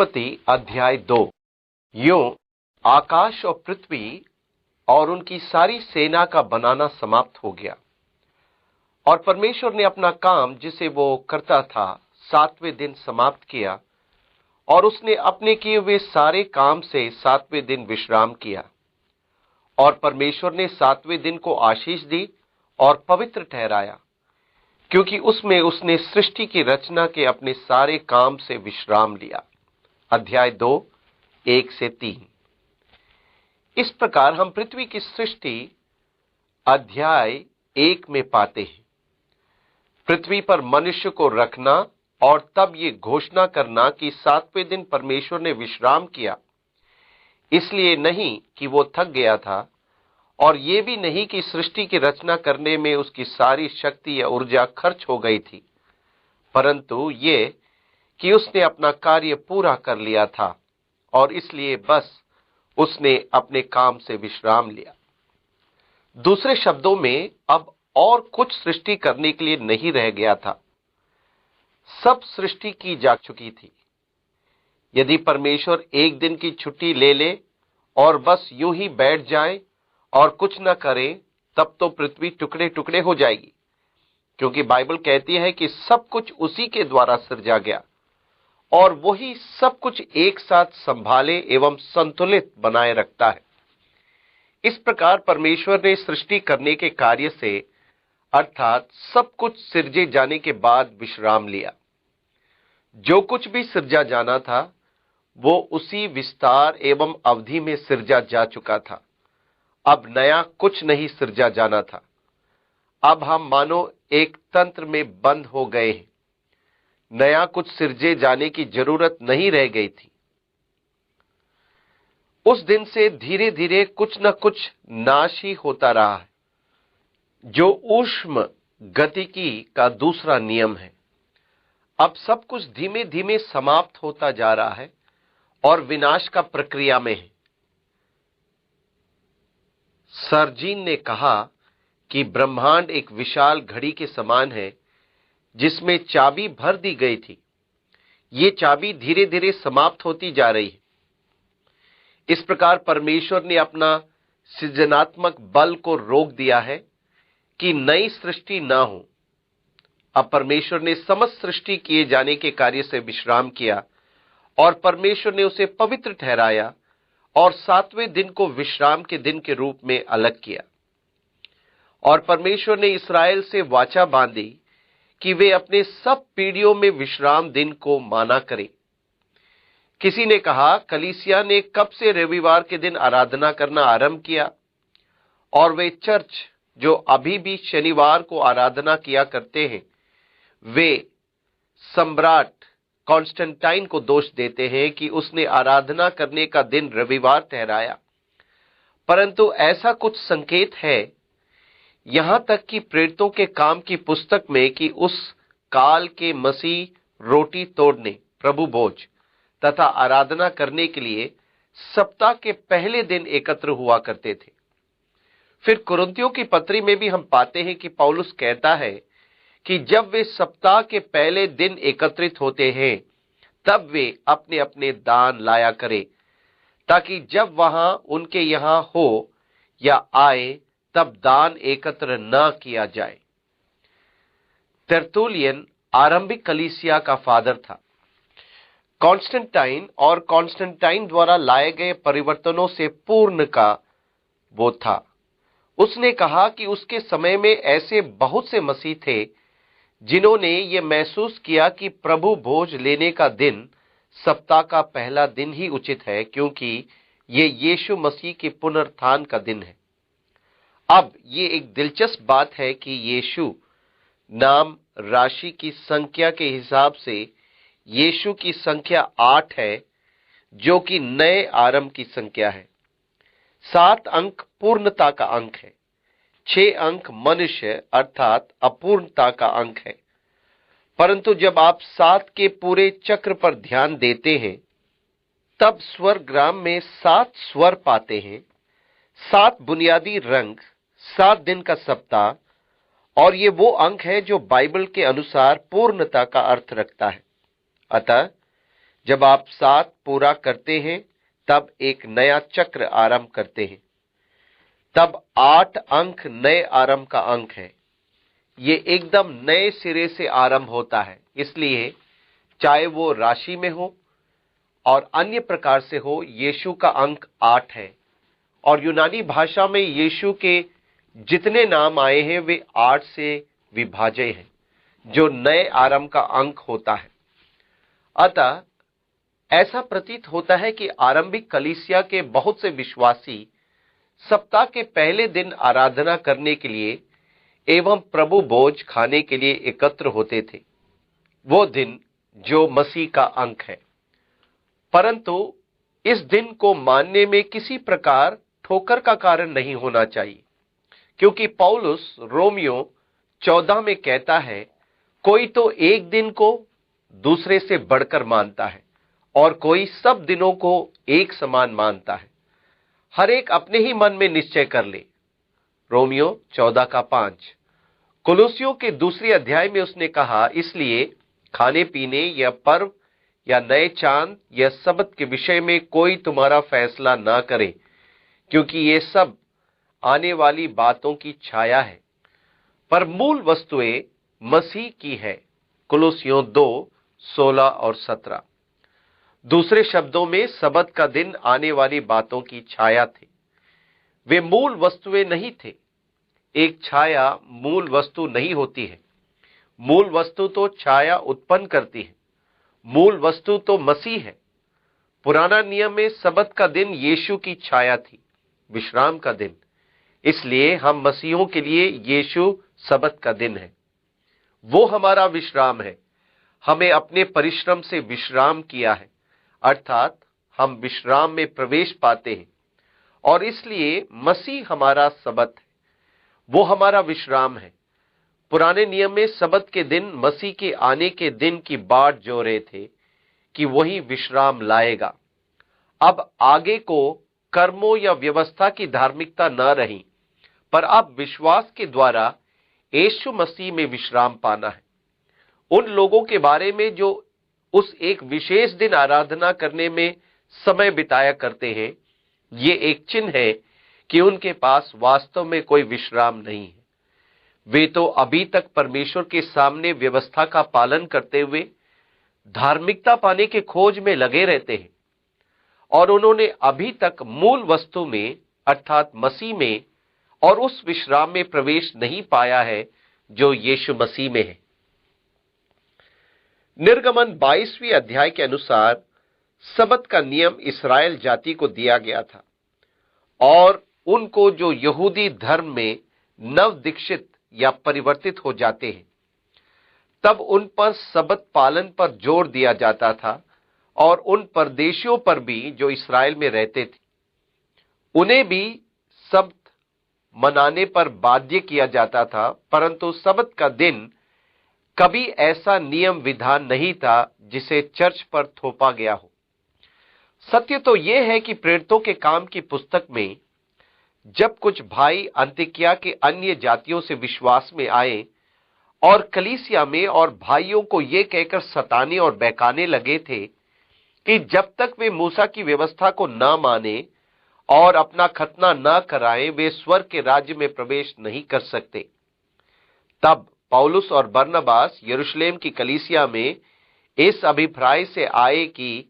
उत्पत्ति अध्याय 2। यूं आकाश और पृथ्वी और उनकी सारी सेना का बनाना समाप्त हो गया और परमेश्वर ने अपना काम जिसे वो करता था 7वें दिन समाप्त किया और उसने अपने किए हुए सारे काम से 7वें दिन विश्राम किया। और परमेश्वर ने 7वें दिन को आशीष दी और पवित्र ठहराया, क्योंकि उसमें उसने सृष्टि की रचना के अपने सारे काम से विश्राम लिया। अध्याय 2 1 से 3। इस प्रकार हम पृथ्वी की सृष्टि अध्याय 1 में पाते हैं। पृथ्वी पर मनुष्य को रखना और तब ये घोषणा करना कि 7वें दिन परमेश्वर ने विश्राम किया, इसलिए नहीं कि वो थक गया था, और ये भी नहीं कि सृष्टि की रचना करने में उसकी सारी शक्ति या ऊर्जा खर्च हो गई थी, परंतु ये कि उसने अपना कार्य पूरा कर लिया था और इसलिए बस उसने अपने काम से विश्राम लिया। दूसरे शब्दों में, अब और कुछ सृष्टि करने के लिए नहीं रह गया था। सब सृष्टि की जा चुकी थी। यदि परमेश्वर एक दिन की छुट्टी ले ले और बस यूं ही बैठ जाए और कुछ न करे, तब तो पृथ्वी टुकड़े टुकड़े हो जाएगी, क्योंकि बाइबल कहती है कि सब कुछ उसी के द्वारा सृजा गया और वही सब कुछ एक साथ संभाले एवं संतुलित बनाए रखता है। इस प्रकार परमेश्वर ने सृष्टि करने के कार्य से, अर्थात सब कुछ सृजे जाने के बाद विश्राम लिया। जो कुछ भी सृजा जाना था वो उसी विस्तार एवं अवधि में सृजा जा चुका था। अब नया कुछ नहीं सृजा जाना था। अब हम मानो एक तंत्र में बंद हो गए हैं। नया कुछ सृजे जाने की जरूरत नहीं रह गई थी। उस दिन से धीरे धीरे कुछ न कुछ नाश ही होता रहा है, जो ऊष्म गतिकी का दूसरा नियम है। अब सब कुछ धीमे धीमे समाप्त होता जा रहा है और विनाश का प्रक्रिया में है। सर्जीन ने कहा कि ब्रह्मांड एक विशाल घड़ी के समान है जिसमें चाबी भर दी गई थी। ये चाबी धीरे धीरे समाप्त होती जा रही है। इस प्रकार परमेश्वर ने अपना सृजनात्मक बल को रोक दिया है कि नई सृष्टि ना हो। अब परमेश्वर ने समस्त सृष्टि किए जाने के कार्य से विश्राम किया और परमेश्वर ने उसे पवित्र ठहराया और 7वें दिन को विश्राम के दिन के रूप में अलग किया। और परमेश्वर ने इस्राएल से वाचा बांधी कि वे अपने सब पीढ़ियों में विश्राम दिन को माना करें। किसी ने कहा, कलीसिया ने कब से रविवार के दिन आराधना करना आरंभ किया? और वे चर्च जो अभी भी शनिवार को आराधना किया करते हैं, वे सम्राट कॉन्स्टेंटाइन को दोष देते हैं कि उसने आराधना करने का दिन रविवार ठहराया। परंतु ऐसा कुछ संकेत है, यहां तक कि प्रेरितों के काम की पुस्तक में, कि उस काल के मसीह रोटी तोड़ने, प्रभु भोज तथा आराधना करने के लिए सप्ताह के पहले दिन एकत्र हुआ करते थे। फिर कुरिन्थियों की पत्री में भी हम पाते हैं कि पौलुस कहता है कि जब वे सप्ताह के पहले दिन एकत्रित होते हैं, तब वे अपने अपने दान लाया करें, ताकि जब वहां उनके यहां हो या आए तब दान एकत्र न किया जाए। तेर्तुलियन आरंभिक कलीसिया का फादर था। कॉन्स्टेंटाइन और कॉन्स्टेंटाइन द्वारा लाए गए परिवर्तनों से पूर्ण का वो था। उसने कहा कि उसके समय में ऐसे बहुत से मसीह थे जिन्होंने ये महसूस किया कि प्रभु भोज लेने का दिन सप्ताह का पहला दिन ही उचित है, क्योंकि ये यीशु मसीह के पुनरुत्थान का दिन है। अब ये एक दिलचस्प बात है कि यीशु नाम राशि की संख्या के हिसाब से यीशु की संख्या 8 है, जो कि नए आरंभ की संख्या है। 7 अंक पूर्णता का अंक है। 6 अंक मनुष्य अर्थात अपूर्णता का अंक है। परंतु जब आप 7 के पूरे चक्र पर ध्यान देते हैं, तब स्वर ग्राम में 7 स्वर पाते हैं, 7 बुनियादी रंग, 7 दिन का सप्ताह, और ये वो अंक है जो बाइबल के अनुसार पूर्णता का अर्थ रखता है। अतः जब आप 7 पूरा करते हैं तब एक नया चक्र आरंभ करते हैं। तब 8 अंक नए आरंभ का अंक है। ये एकदम नए सिरे से आरंभ होता है। इसलिए चाहे वो राशि में हो और अन्य प्रकार से हो, यीशु का अंक 8 है। और यूनानी भाषा में यीशु के जितने नाम आए हैं वे 8 से विभाज्य हैं, जो नए आरंभ का अंक होता है। अतः ऐसा प्रतीत होता है कि आरंभिक कलीसिया के बहुत से विश्वासी सप्ताह के पहले दिन आराधना करने के लिए एवं प्रभु भोज खाने के लिए एकत्र होते थे, वो दिन जो मसीह का अंक है। परंतु इस दिन को मानने में किसी प्रकार ठोकर का कारण नहीं होना चाहिए, क्योंकि पौलुस रोमियो 14 में कहता है, कोई तो एक दिन को दूसरे से बढ़कर मानता है और कोई सब दिनों को एक समान मानता है। हर एक अपने ही मन में निश्चय कर ले। रोमियो 14 का 5। कुलुसियों के दूसरे अध्याय में उसने कहा, इसलिए खाने पीने या पर्व या नए चांद या सब्त के विषय में कोई तुम्हारा फैसला ना करे, क्योंकि ये सब आने वाली बातों की छाया है, पर मूल वस्तुएं मसीह की है। कुलुसियों 2:16 और 17। दूसरे शब्दों में सब्त का दिन आने वाली बातों की छाया थे, वे मूल वस्तुएं नहीं थे। एक छाया मूल वस्तु नहीं होती है। मूल वस्तु तो छाया उत्पन्न करती है। मूल वस्तु तो मसीह है। पुराना नियम में सब्त का दिन यीशु की छाया थी, विश्राम का दिन। इसलिए हम मसीहों के लिए यीशु सब्त का दिन है। वो हमारा विश्राम है। हमें अपने परिश्रम से विश्राम किया है, अर्थात हम विश्राम में प्रवेश पाते हैं, और इसलिए मसीह हमारा सब्त है। वो हमारा विश्राम है। पुराने नियम में सब्त के दिन मसीह के आने के दिन की बाट जो रहे थे कि वही विश्राम लाएगा। अब आगे को कर्मों या व्यवस्था की धार्मिकता न रही, पर अब विश्वास के द्वारा यीशु मसीह में विश्राम पाना है। उन लोगों के बारे में जो उस एक विशेष दिन आराधना करने में समय बिताया करते हैं, ये एक चिन्ह है कि उनके पास वास्तव में कोई विश्राम नहीं है। वे तो अभी तक परमेश्वर के सामने व्यवस्था का पालन करते हुए धार्मिकता पाने के खोज में लगे रहते हैं, और उन्होंने अभी तक मूल वस्तु में अर्थात मसीह में और उस विश्राम में प्रवेश नहीं पाया है जो यीशु मसीह में है। निर्गमन 22वें अध्याय के अनुसार सब्त का नियम इस्राएल जाति को दिया गया था, और उनको जो यहूदी धर्म में नव दीक्षित या परिवर्तित हो जाते हैं, तब उन पर सब्त पालन पर जोर दिया जाता था, और उन परदेशियों पर भी जो इस्राएल में रहते थे, उन्हें भी सब्त मनाने पर बाध्य किया जाता था। परंतु सब्त का दिन कभी ऐसा नियम विधान नहीं था जिसे चर्च पर थोपा गया हो। सत्य तो यह है कि प्रेरितों के काम की पुस्तक में जब कुछ भाई अंतिकिया के अन्य जातियों से विश्वास में आए और कलीसिया में और भाइयों को यह कहकर सताने और बहकाने लगे थे कि जब तक वे मूसा की व्यवस्था को न माने और अपना खतना न कराएं, वे स्वर्ग के राज्य में प्रवेश नहीं कर सकते, तब पौलुस और बरनबास यरूशलेम की कलीसिया में इस अभिप्राय से आए कि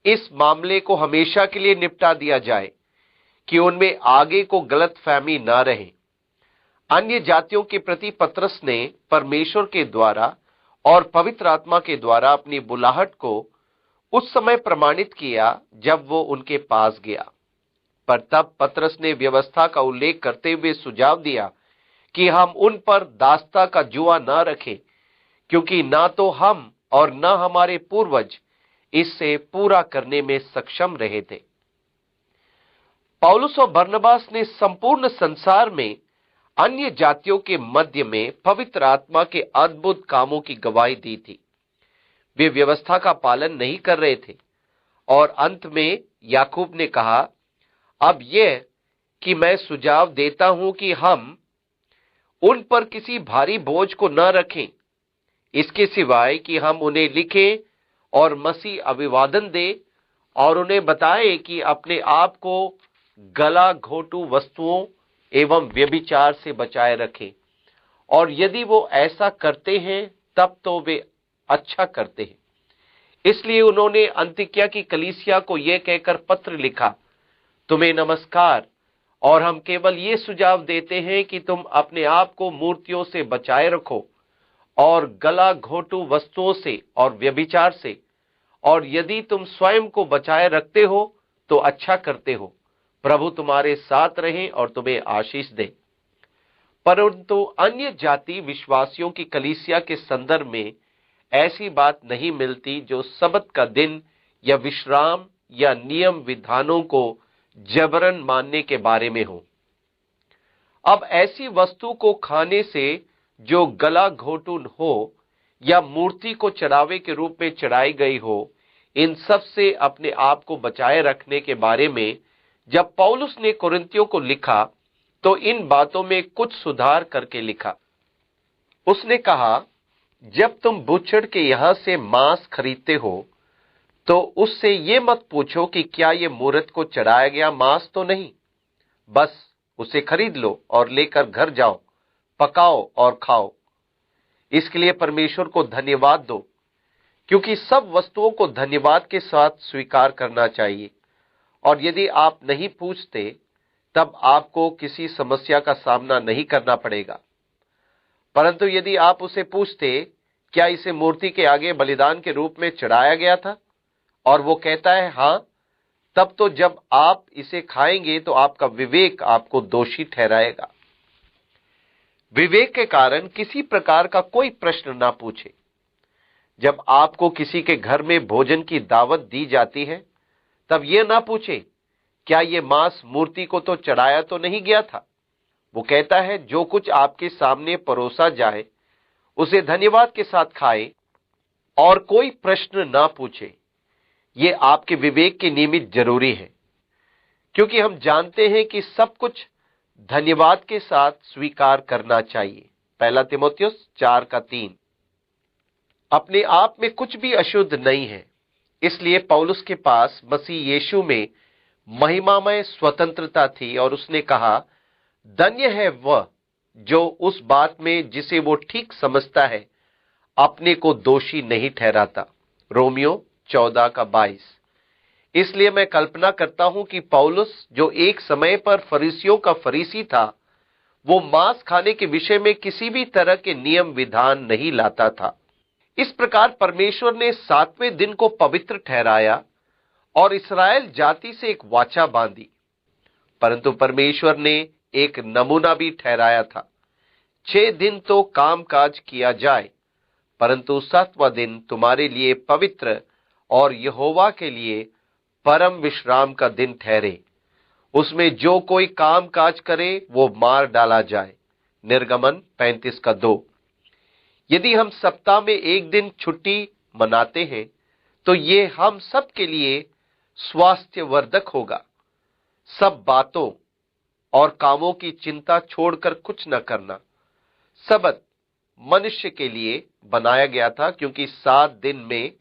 इस मामले को हमेशा के लिए निपटा दिया जाए कि उनमें आगे को गलतफहमी न रहे। अन्य जातियों के प्रति पतरस ने परमेश्वर के द्वारा और पवित्र आत्मा के द्वारा अपनी बुलाहट को उस समय प्रमाणित किया जब वो उनके पास गया। पर तब पतरस ने व्यवस्था का उल्लेख करते हुए सुझाव दिया कि हम उन पर दास्ता का जुआ न रखें, क्योंकि ना तो हम और न हमारे पूर्वज इससे पूरा करने में सक्षम रहे थे। पौलुस और बरनबास ने संपूर्ण संसार में अन्य जातियों के मध्य में पवित्र आत्मा के अद्भुत कामों की गवाही दी थी। वे व्यवस्था का पालन नहीं कर रहे थे, और अंत में याकूब ने कहा, अब यह कि मैं सुझाव देता हूं कि हम उन पर किसी भारी बोझ को न रखें, इसके सिवाय कि हम उन्हें लिखें और मसीह अभिवादन दे और उन्हें बताए कि अपने आप को गला घोटू वस्तुओं एवं व्यभिचार से बचाए रखें। और यदि वो ऐसा करते हैं तब तो वे अच्छा करते हैं। इसलिए उन्होंने अन्तिकिया की कलीसिया को यह कहकर पत्र लिखा, तुम्हें नमस्कार, और हम केवल ये सुझाव देते हैं कि तुम अपने आप को मूर्तियों से बचाए रखो और गला घोटू वस्तुओं से और व्यभिचार से, और यदि तुम स्वयं को बचाए रखते हो तो अच्छा करते हो। प्रभु तुम्हारे साथ रहे और तुम्हें आशीष दे। परंतु अन्य जाति विश्वासियों की कलीसिया के संदर्भ में ऐसी बात नहीं मिलती जो सब्त का दिन या विश्राम या नियम विधानों को जबरन मानने के बारे में हो। अब ऐसी वस्तु को खाने से जो गला घोटू हो या मूर्ति को चढ़ावे के रूप में चढ़ाई गई हो, इन सब से अपने आप को बचाए रखने के बारे में जब पौलुस ने कुरिन्थियों को लिखा तो इन बातों में कुछ सुधार करके लिखा। उसने कहा, जब तुम बुचड़ के यहां से मांस खरीदते हो तो उससे ये मत पूछो कि क्या ये मूरत को चढ़ाया गया मांस तो नहीं, बस उसे खरीद लो और लेकर घर जाओ, पकाओ और खाओ। इसके लिए परमेश्वर को धन्यवाद दो, क्योंकि सब वस्तुओं को धन्यवाद के साथ स्वीकार करना चाहिए। और यदि आप नहीं पूछते तब आपको किसी समस्या का सामना नहीं करना पड़ेगा। परंतु यदि आप उसे पूछते, क्या इसे मूर्ति के आगे बलिदान के रूप में चढ़ाया गया था, और वो कहता है हां, तब तो जब आप इसे खाएंगे तो आपका विवेक आपको दोषी ठहराएगा। विवेक के कारण किसी प्रकार का कोई प्रश्न ना पूछे। जब आपको किसी के घर में भोजन की दावत दी जाती है तब यह ना पूछे, क्या यह मांस मूर्ति को तो चढ़ाया तो नहीं गया था। वो कहता है, जो कुछ आपके सामने परोसा जाए उसे धन्यवाद के साथ खाए और कोई प्रश्न ना पूछे। ये आपके विवेक के निमित्त जरूरी है, क्योंकि हम जानते हैं कि सब कुछ धन्यवाद के साथ स्वीकार करना चाहिए। 1 तीमुथियुस 4:3। अपने आप में कुछ भी अशुद्ध नहीं है, इसलिए पौलुस के पास मसीह यीशु में महिमामय स्वतंत्रता थी और उसने कहा, धन्य है वह जो उस बात में जिसे वो ठीक समझता है अपने को दोषी नहीं ठहराता। रोमियो 14:22। इसलिए मैं कल्पना करता हूं कि पौलुस, जो एक समय पर फरीसियों का फरीसी था, वो मांस खाने के विषय में किसी भी तरह के नियम विधान नहीं लाता था। इस प्रकार परमेश्वर ने 7वें दिन को पवित्र ठहराया और इस्राएल जाति से एक वाचा बांधी। परंतु परमेश्वर ने एक नमूना भी ठहराया था, 6 दिन तो कामकाज किया जाए, परंतु 7वां दिन तुम्हारे लिए पवित्र और यहोवा के लिए परम विश्राम का दिन ठहरे। उसमें जो कोई काम काज करे वो मार डाला जाए। निर्गमन 35:2। यदि हम सप्ताह में एक दिन छुट्टी मनाते हैं तो ये हम सब के लिए स्वास्थ्यवर्धक होगा। सब बातों और कामों की चिंता छोड़कर कुछ न करना। सबत मनुष्य के लिए बनाया गया था, क्योंकि 7 दिन में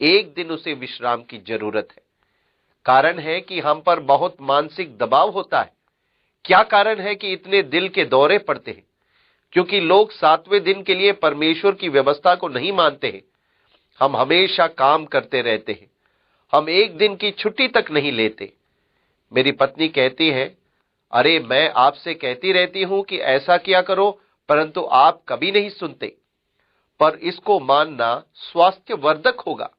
एक दिन उसे विश्राम की जरूरत है। कारण है कि हम पर बहुत मानसिक दबाव होता है। क्या कारण है कि इतने दिल के दौरे पड़ते हैं? क्योंकि लोग 7वें दिन के लिए परमेश्वर की व्यवस्था को नहीं मानते हैं। हम हमेशा काम करते रहते हैं। हम एक दिन की छुट्टी तक नहीं लेते। मेरी पत्नी कहती है, अरे मैं आपसे कहती रहती हूं कि ऐसा किया करो, परंतु आप कभी नहीं सुनते। पर इसको मानना स्वास्थ्यवर्धक होगा।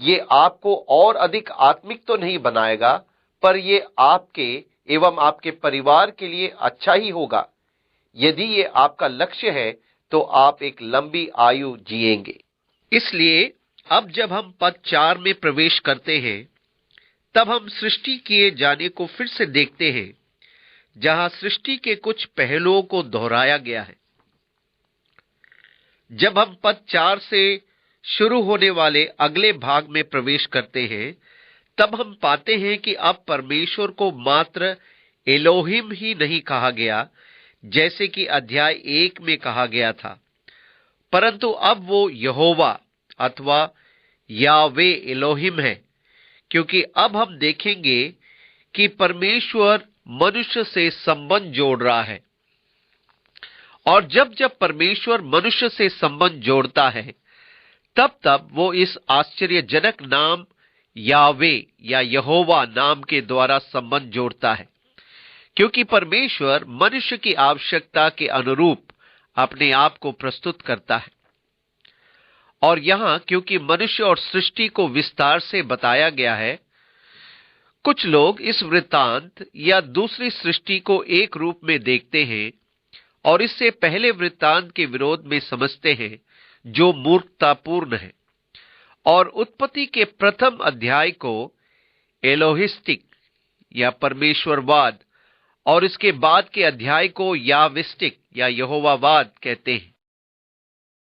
ये आपको और अधिक आत्मिक तो नहीं बनाएगा, पर ये आपके एवं आपके परिवार के लिए अच्छा ही होगा। यदि ये आपका लक्ष्य है तो आप एक लंबी आयु जिएंगे। इसलिए अब जब हम पद 4 में प्रवेश करते हैं, तब हम सृष्टि किए जाने को फिर से देखते हैं, जहां सृष्टि के कुछ पहलुओं को दोहराया गया है। जब हम पद 4 से शुरू होने वाले अगले भाग में प्रवेश करते हैं, तब हम पाते हैं कि अब परमेश्वर को मात्र एलोहिम ही नहीं कहा गया, जैसे कि अध्याय 1 में कहा गया था, परंतु अब वो यहोवा अथवा यावे एलोहिम है, क्योंकि अब हम देखेंगे कि परमेश्वर मनुष्य से संबंध जोड़ रहा है। और जब जब परमेश्वर मनुष्य से संबंध जोड़ता है, तब तब वो इस आश्चर्यजनक नाम यावे या यहोवा नाम के द्वारा संबंध जोड़ता है, क्योंकि परमेश्वर मनुष्य की आवश्यकता के अनुरूप अपने आप को प्रस्तुत करता है। और यहां क्योंकि मनुष्य और सृष्टि को विस्तार से बताया गया है, कुछ लोग इस वृत्तांत या दूसरी सृष्टि को एक रूप में देखते हैं और इससे पहले वृत्तांत के विरोध में समझते हैं, जो मूर्खतापूर्ण है, और उत्पत्ति के प्रथम अध्याय को एलोहिस्टिक या परमेश्वरवाद और इसके बाद के अध्याय को याविस्टिक या यहोवावाद कहते हैं।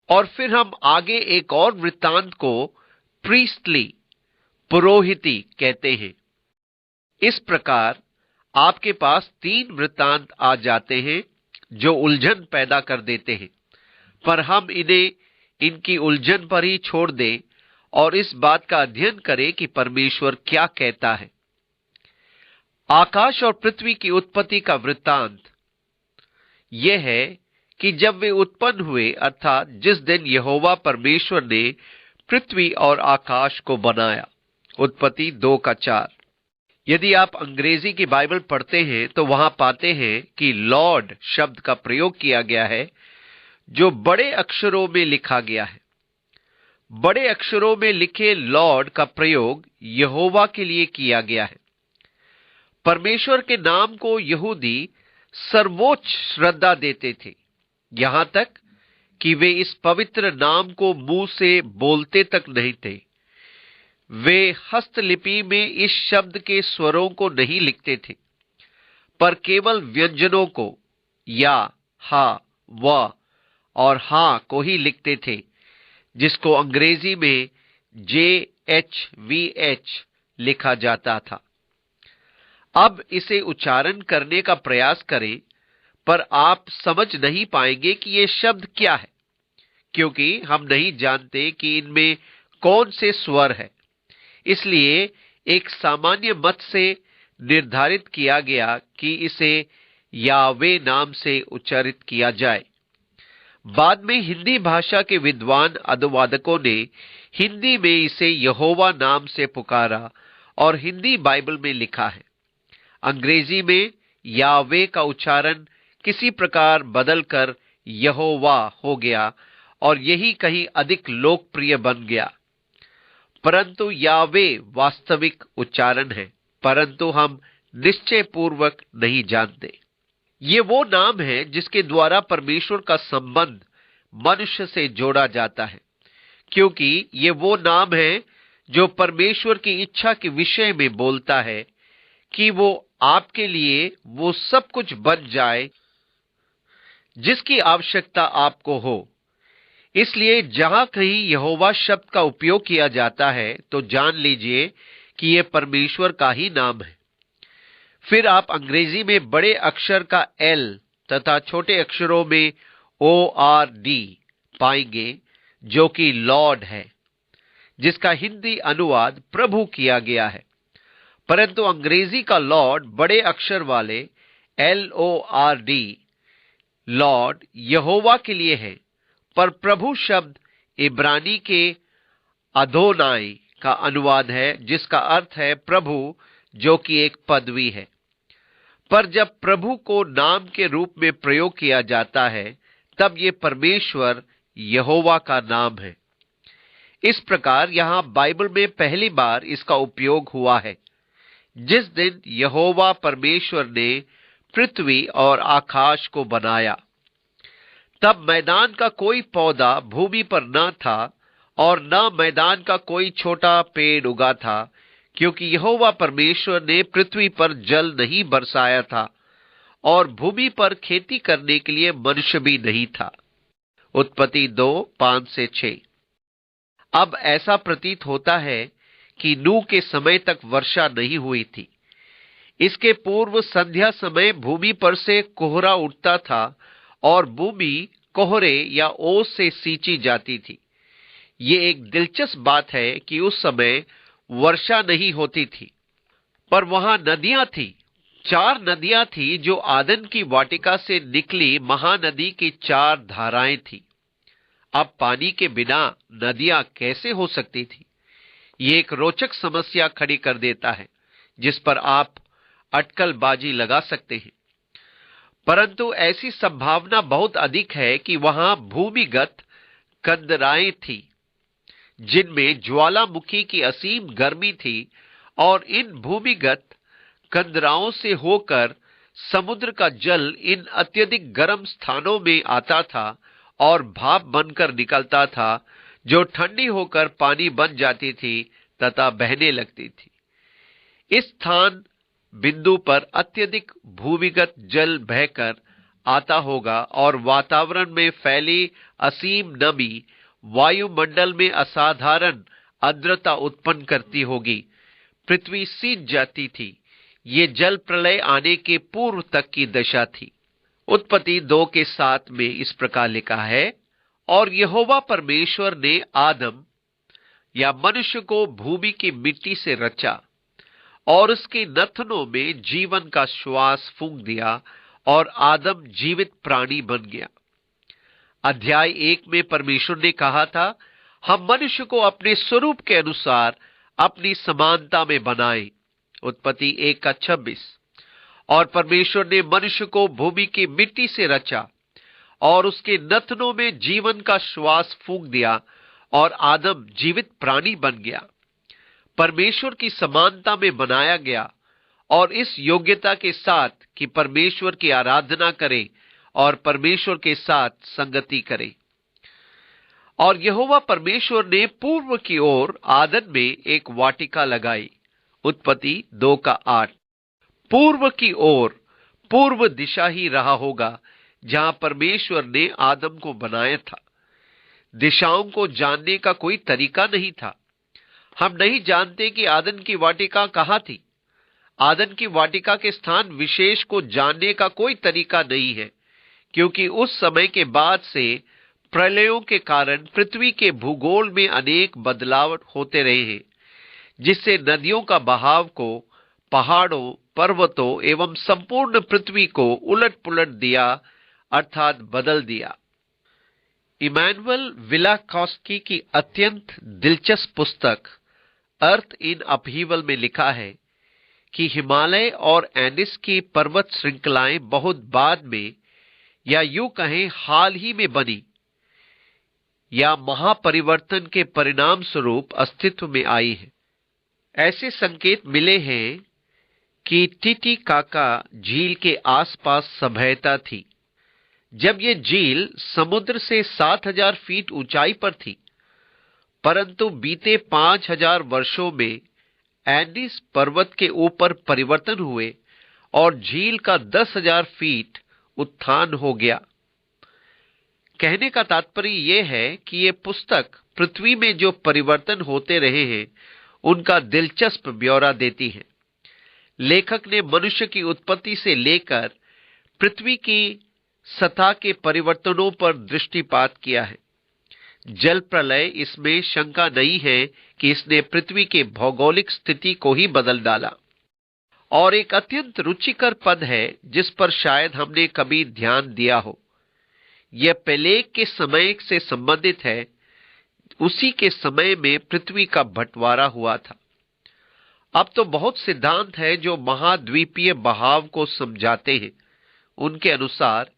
और फिर हम आगे एक और वृत्तांत को प्रीस्टली पुरोहिती कहते हैं। इस प्रकार आपके पास 3 वृत्तांत आ जाते हैं जो उलझन पैदा कर देते हैं, पर हम इन्हें इनकी उलझन पर ही छोड़ दें और इस बात का अध्ययन करें कि परमेश्वर क्या कहता है। आकाश और पृथ्वी की उत्पत्ति का वृत्तांत यह है कि जब वे उत्पन्न हुए, अर्थात जिस दिन यहोवा परमेश्वर ने पृथ्वी और आकाश को बनाया। उत्पत्ति 2:4। यदि आप अंग्रेजी की बाइबल पढ़ते हैं तो वहां पाते हैं कि लॉर्ड शब्द का प्रयोग किया गया है, जो बड़े अक्षरों में लिखा गया है। बड़े अक्षरों में लिखे लॉर्ड का प्रयोग यहोवा के लिए किया गया है। परमेश्वर के नाम को यहूदी सर्वोच्च श्रद्धा देते थे, यहां तक कि वे इस पवित्र नाम को मुंह से बोलते तक नहीं थे। वे हस्तलिपि में इस शब्द के स्वरों को नहीं लिखते थे, पर केवल व्यंजनों को या, हा, व और हां को ही लिखते थे, जिसको अंग्रेजी में JHVH लिखा जाता था। अब इसे उच्चारण करने का प्रयास करें, पर आप समझ नहीं पाएंगे कि ये शब्द क्या है, क्योंकि हम नहीं जानते कि इनमें कौन से स्वर है। इसलिए एक सामान्य मत से निर्धारित किया गया कि इसे यावे नाम से उच्चारित किया जाए। बाद में हिंदी भाषा के विद्वान अनुवादकों ने हिंदी में इसे यहोवा नाम से पुकारा और हिंदी बाइबल में लिखा है। अंग्रेजी में यावे का उच्चारण किसी प्रकार बदलकर यहोवा हो गया और यही कहीं अधिक लोकप्रिय बन गया। परंतु यावे वास्तविक उच्चारण है, परंतु हम निश्चय पूर्वक नहीं जानते। ये वो नाम है जिसके द्वारा परमेश्वर का संबंध मनुष्य से जोड़ा जाता है, क्योंकि ये वो नाम है जो परमेश्वर की इच्छा के विषय में बोलता है कि वो आपके लिए वो सब कुछ बन जाए जिसकी आवश्यकता आपको हो। इसलिए जहां कहीं यहोवा शब्द का उपयोग किया जाता है तो जान लीजिए कि यह परमेश्वर का ही नाम है। फिर आप अंग्रेजी में बड़े अक्षर का L तथा छोटे अक्षरों में ORD पाएंगे, जो कि लॉर्ड है, जिसका हिंदी अनुवाद प्रभु किया गया है। परंतु अंग्रेजी का लॉर्ड बड़े अक्षर वाले LORD लॉर्ड यहोवा के लिए है, पर प्रभु शब्द इब्रानी के अदोनाई का अनुवाद है, जिसका अर्थ है प्रभु, जो कि एक पदवी है। पर जब प्रभु को नाम के रूप में प्रयोग किया जाता है, तब ये परमेश्वर यहोवा का नाम है। इस प्रकार यहां बाइबल में पहली बार इसका उपयोग हुआ है, जिस दिन यहोवा परमेश्वर ने पृथ्वी और आकाश को बनाया। तब मैदान का कोई पौधा भूमि पर न था और न मैदान का कोई छोटा पेड़ उगा था, क्योंकि यहोवा परमेश्वर ने पृथ्वी पर जल नहीं बरसाया था और भूमि पर खेती करने के लिए मनुष्य भी नहीं था। उत्पत्ति 2:5-6। अब ऐसा प्रतीत होता है कि नूह के समय तक वर्षा नहीं हुई थी। इसके पूर्व संध्या समय भूमि पर से कोहरा उठता था और भूमि कोहरे या ओस से सींची जाती थी। ये एक दिलचस्प बात है कि उस समय वर्षा नहीं होती थी, पर वहां नदियां थी। 4 नदियां थी जो आदन की वाटिका से निकली महानदी की 4 धाराएं थी। अब पानी के बिना नदियां कैसे हो सकती थी? ये एक रोचक समस्या खड़ी कर देता है जिस पर आप अटकलबाजी लगा सकते हैं। परंतु ऐसी संभावना बहुत अधिक है कि वहां भूमिगत कंदराएं थी जिनमें ज्वालामुखी की असीम गर्मी थी, और इन भूमिगत कंदराओं से होकर समुद्र का जल इन अत्यधिक गर्म स्थानों में आता था और भाप बनकर निकलता था, जो ठंडी होकर पानी बन जाती थी तथा बहने लगती थी। इस स्थान बिंदु पर अत्यधिक भूमिगत जल बहकर आता होगा और वातावरण में फैली असीम नमी वायुमंडल में असाधारण आर्द्रता उत्पन्न करती होगी। पृथ्वी सींच जाती थी। ये जल प्रलय आने के पूर्व तक की दशा थी। उत्पत्ति 2:7 में इस प्रकार लिखा है, और यहोवा परमेश्वर ने आदम या मनुष्य को भूमि की मिट्टी से रचा और उसके नथनों में जीवन का श्वास फूंक दिया और आदम जीवित प्राणी बन गया। अध्याय 1 में परमेश्वर ने कहा था, हम मनुष्य को अपने स्वरूप के अनुसार अपनी समानता में बनाएं। उत्पत्ति 1:26। और परमेश्वर ने मनुष्य को भूमि की मिट्टी से रचा और उसके नथनों में जीवन का श्वास फूंक दिया और आदम जीवित प्राणी बन गया। परमेश्वर की समानता में बनाया गया और इस योग्यता के साथ कि परमेश्वर की आराधना करें और परमेश्वर के साथ संगति करें। और यहोवा परमेश्वर ने पूर्व की ओर आदन में एक वाटिका लगाई। उत्पत्ति 2:8। पूर्व की ओर पूर्व दिशा ही रहा होगा जहां परमेश्वर ने आदम को बनाया था। दिशाओं को जानने का कोई तरीका नहीं था। हम नहीं जानते कि आदन की वाटिका कहां थी। आदन की वाटिका के स्थान विशेष को जानने का कोई तरीका नहीं है, क्योंकि उस समय के बाद से प्रलयों के कारण पृथ्वी के भूगोल में अनेक बदलाव होते रहे हैं, जिससे नदियों का बहाव को, पहाड़ों, पर्वतों एवं संपूर्ण पृथ्वी को उलट पुलट दिया, अर्थात बदल दिया। इमैनुअल विलाकॉस्की की अत्यंत दिलचस्प पुस्तक अर्थ इन अपहीवल में लिखा है कि हिमालय और एंडिस की पर्वत श्रृंखलाएं बहुत बाद में, या यूं कहें हाल ही में बनी या महापरिवर्तन के परिणाम स्वरूप अस्तित्व में आई है। ऐसे संकेत मिले हैं कि टिटिकाका झील के आसपास सभ्यता थी। जब यह झील समुद्र से 7000 फीट ऊंचाई पर थी, परंतु बीते 5000 वर्षों में एंडीज पर्वत के ऊपर परिवर्तन हुए और झील का 10,000 फीट उत्थान हो गया। कहने का तात्पर्य यह है कि यह पुस्तक पृथ्वी में जो परिवर्तन होते रहे हैं उनका दिलचस्प ब्यौरा देती है। लेखक ने मनुष्य की उत्पत्ति से लेकर पृथ्वी की सतह के परिवर्तनों पर दृष्टिपात किया है। जल प्रलय, इसमें शंका नहीं है कि इसने पृथ्वी के भौगोलिक स्थिति को ही बदल डाला। और एक अत्यंत रुचिकर पद है जिस पर शायद हमने कभी ध्यान दिया हो। यह पेलेग के समय से संबंधित है। उसी के समय में पृथ्वी का बंटवारा हुआ था। अब तो बहुत सिद्धांत है जो महाद्वीपीय बहाव को समझाते हैं। उनके अनुसार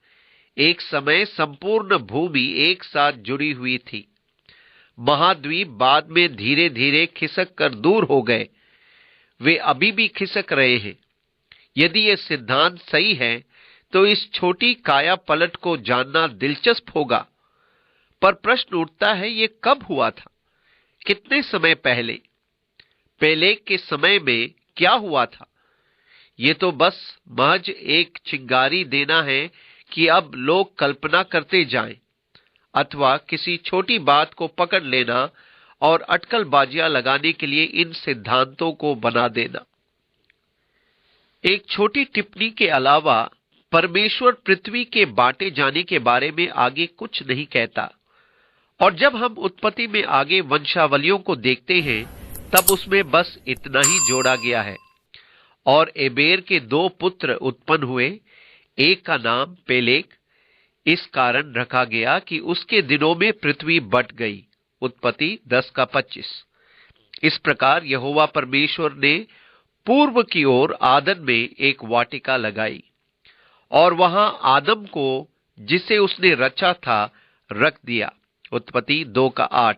एक समय संपूर्ण भूमि एक साथ जुड़ी हुई थी। महाद्वीप बाद में धीरे धीरे खिसक कर दूर हो गए। वे अभी भी खिसक रहे हैं। यदि यह सिद्धांत सही है तो इस छोटी काया पलट को जानना दिलचस्प होगा। पर प्रश्न उठता है, यह कब हुआ था? कितने समय पहले? पेलेग के समय में क्या हुआ था? यह तो बस महज एक चिंगारी देना है कि अब लोग कल्पना करते जाएं, अथवा किसी छोटी बात को पकड़ लेना और अटकलबाजियां लगाने के लिए इन सिद्धांतों को बना देना। एक छोटी टिप्पणी के अलावा परमेश्वर पृथ्वी के बांटे जाने के बारे में आगे कुछ नहीं कहता और जब हम उत्पत्ति में आगे वंशावलियों को देखते हैं तब उसमें बस इतना ही जोड़ा गया है। और एबेर के 2 पुत्र उत्पन्न हुए, एक का नाम पेलेग इस कारण रखा गया कि उसके दिनों में पृथ्वी बट गई। उत्पत्ति 10:25। इस प्रकार यहोवा परमेश्वर ने पूर्व की ओर आदन में एक वाटिका लगाई और वहां आदम को जिसे उसने रचा था रख दिया। उत्पत्ति 2:8।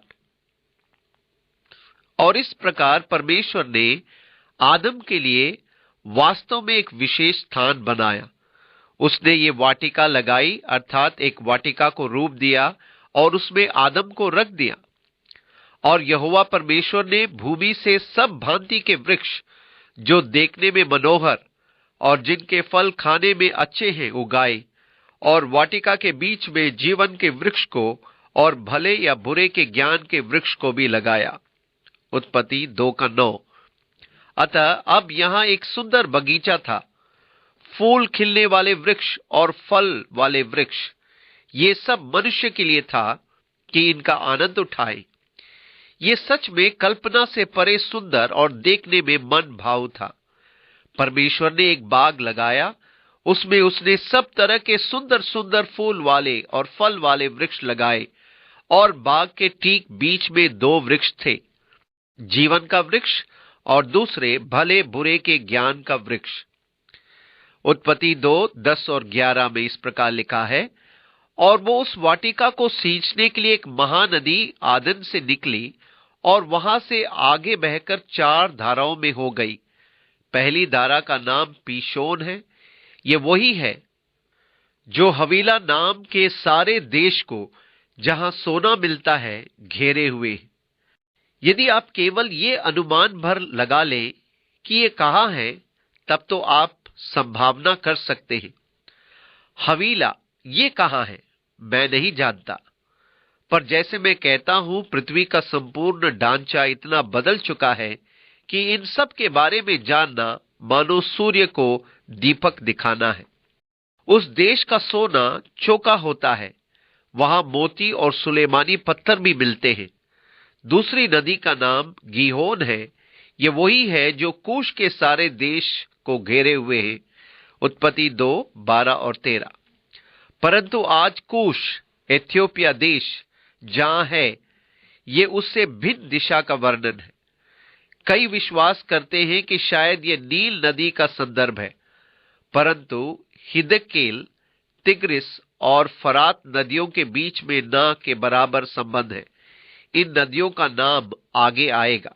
और इस प्रकार परमेश्वर ने आदम के लिए वास्तव में एक विशेष स्थान बनाया। उसने ये वाटिका लगाई, अर्थात एक वाटिका को रूप दिया और उसमें आदम को रख दिया। और यहोवा परमेश्वर ने भूमि से सब भांति के वृक्ष जो देखने में मनोहर और जिनके फल खाने में अच्छे हैं उगाए, और वाटिका के बीच में जीवन के वृक्ष को और भले या बुरे के ज्ञान के वृक्ष को भी लगाया। उत्पत्ति 2:9। अतः अब यहां एक सुंदर बगीचा था, फूल खिलने वाले वृक्ष और फल वाले वृक्ष। ये सब मनुष्य के लिए था कि इनका आनंद उठाए। ये सच में कल्पना से परे सुंदर और देखने में मन भाव था। परमेश्वर ने एक बाग लगाया, उसमें उसने सब तरह के सुंदर सुंदर फूल वाले और फल वाले वृक्ष लगाए, और बाग के ठीक बीच में 2 वृक्ष थे, जीवन का वृक्ष और दूसरे भले बुरे के ज्ञान का वृक्ष। उत्पत्ति 2:10 और 11 में इस प्रकार लिखा है, और वो उस वाटिका को सींचने के लिए एक महानदी आदन से निकली और वहां से आगे बहकर 4 धाराओं में हो गई। पहली धारा का नाम पीशोन है। ये वही है जो हवीला नाम के सारे देश को, जहां सोना मिलता है, घेरे हुए है। यदि आप केवल ये अनुमान भर लगा लें कि ये कहां है, तब तो आप संभावना कर सकते हैं। हवीला ये कहां है मैं नहीं जानता, पर जैसे मैं कहता हूं पृथ्वी का संपूर्ण ढांचा इतना बदल चुका है कि इन सब के बारे में जानना मानो सूर्य को दीपक दिखाना है। उस देश का सोना चोका होता है, वहां मोती और सुलेमानी पत्थर भी मिलते हैं। दूसरी नदी का नाम गीहोन है। ये वही है जो कूश के सारे देश को घेरे हुए है। उत्पत्ति 2:12 और 13। परंतु आज कूश इथियोपिया देश जहां है, ये उससे भिन्न दिशा का वर्णन है। कई विश्वास करते हैं कि शायद ये नील नदी का संदर्भ है, परंतु हिदकेल, तिग्रिस और फरात नदियों के बीच में न के बराबर संबंध है। इन नदियों का नाम आगे आएगा।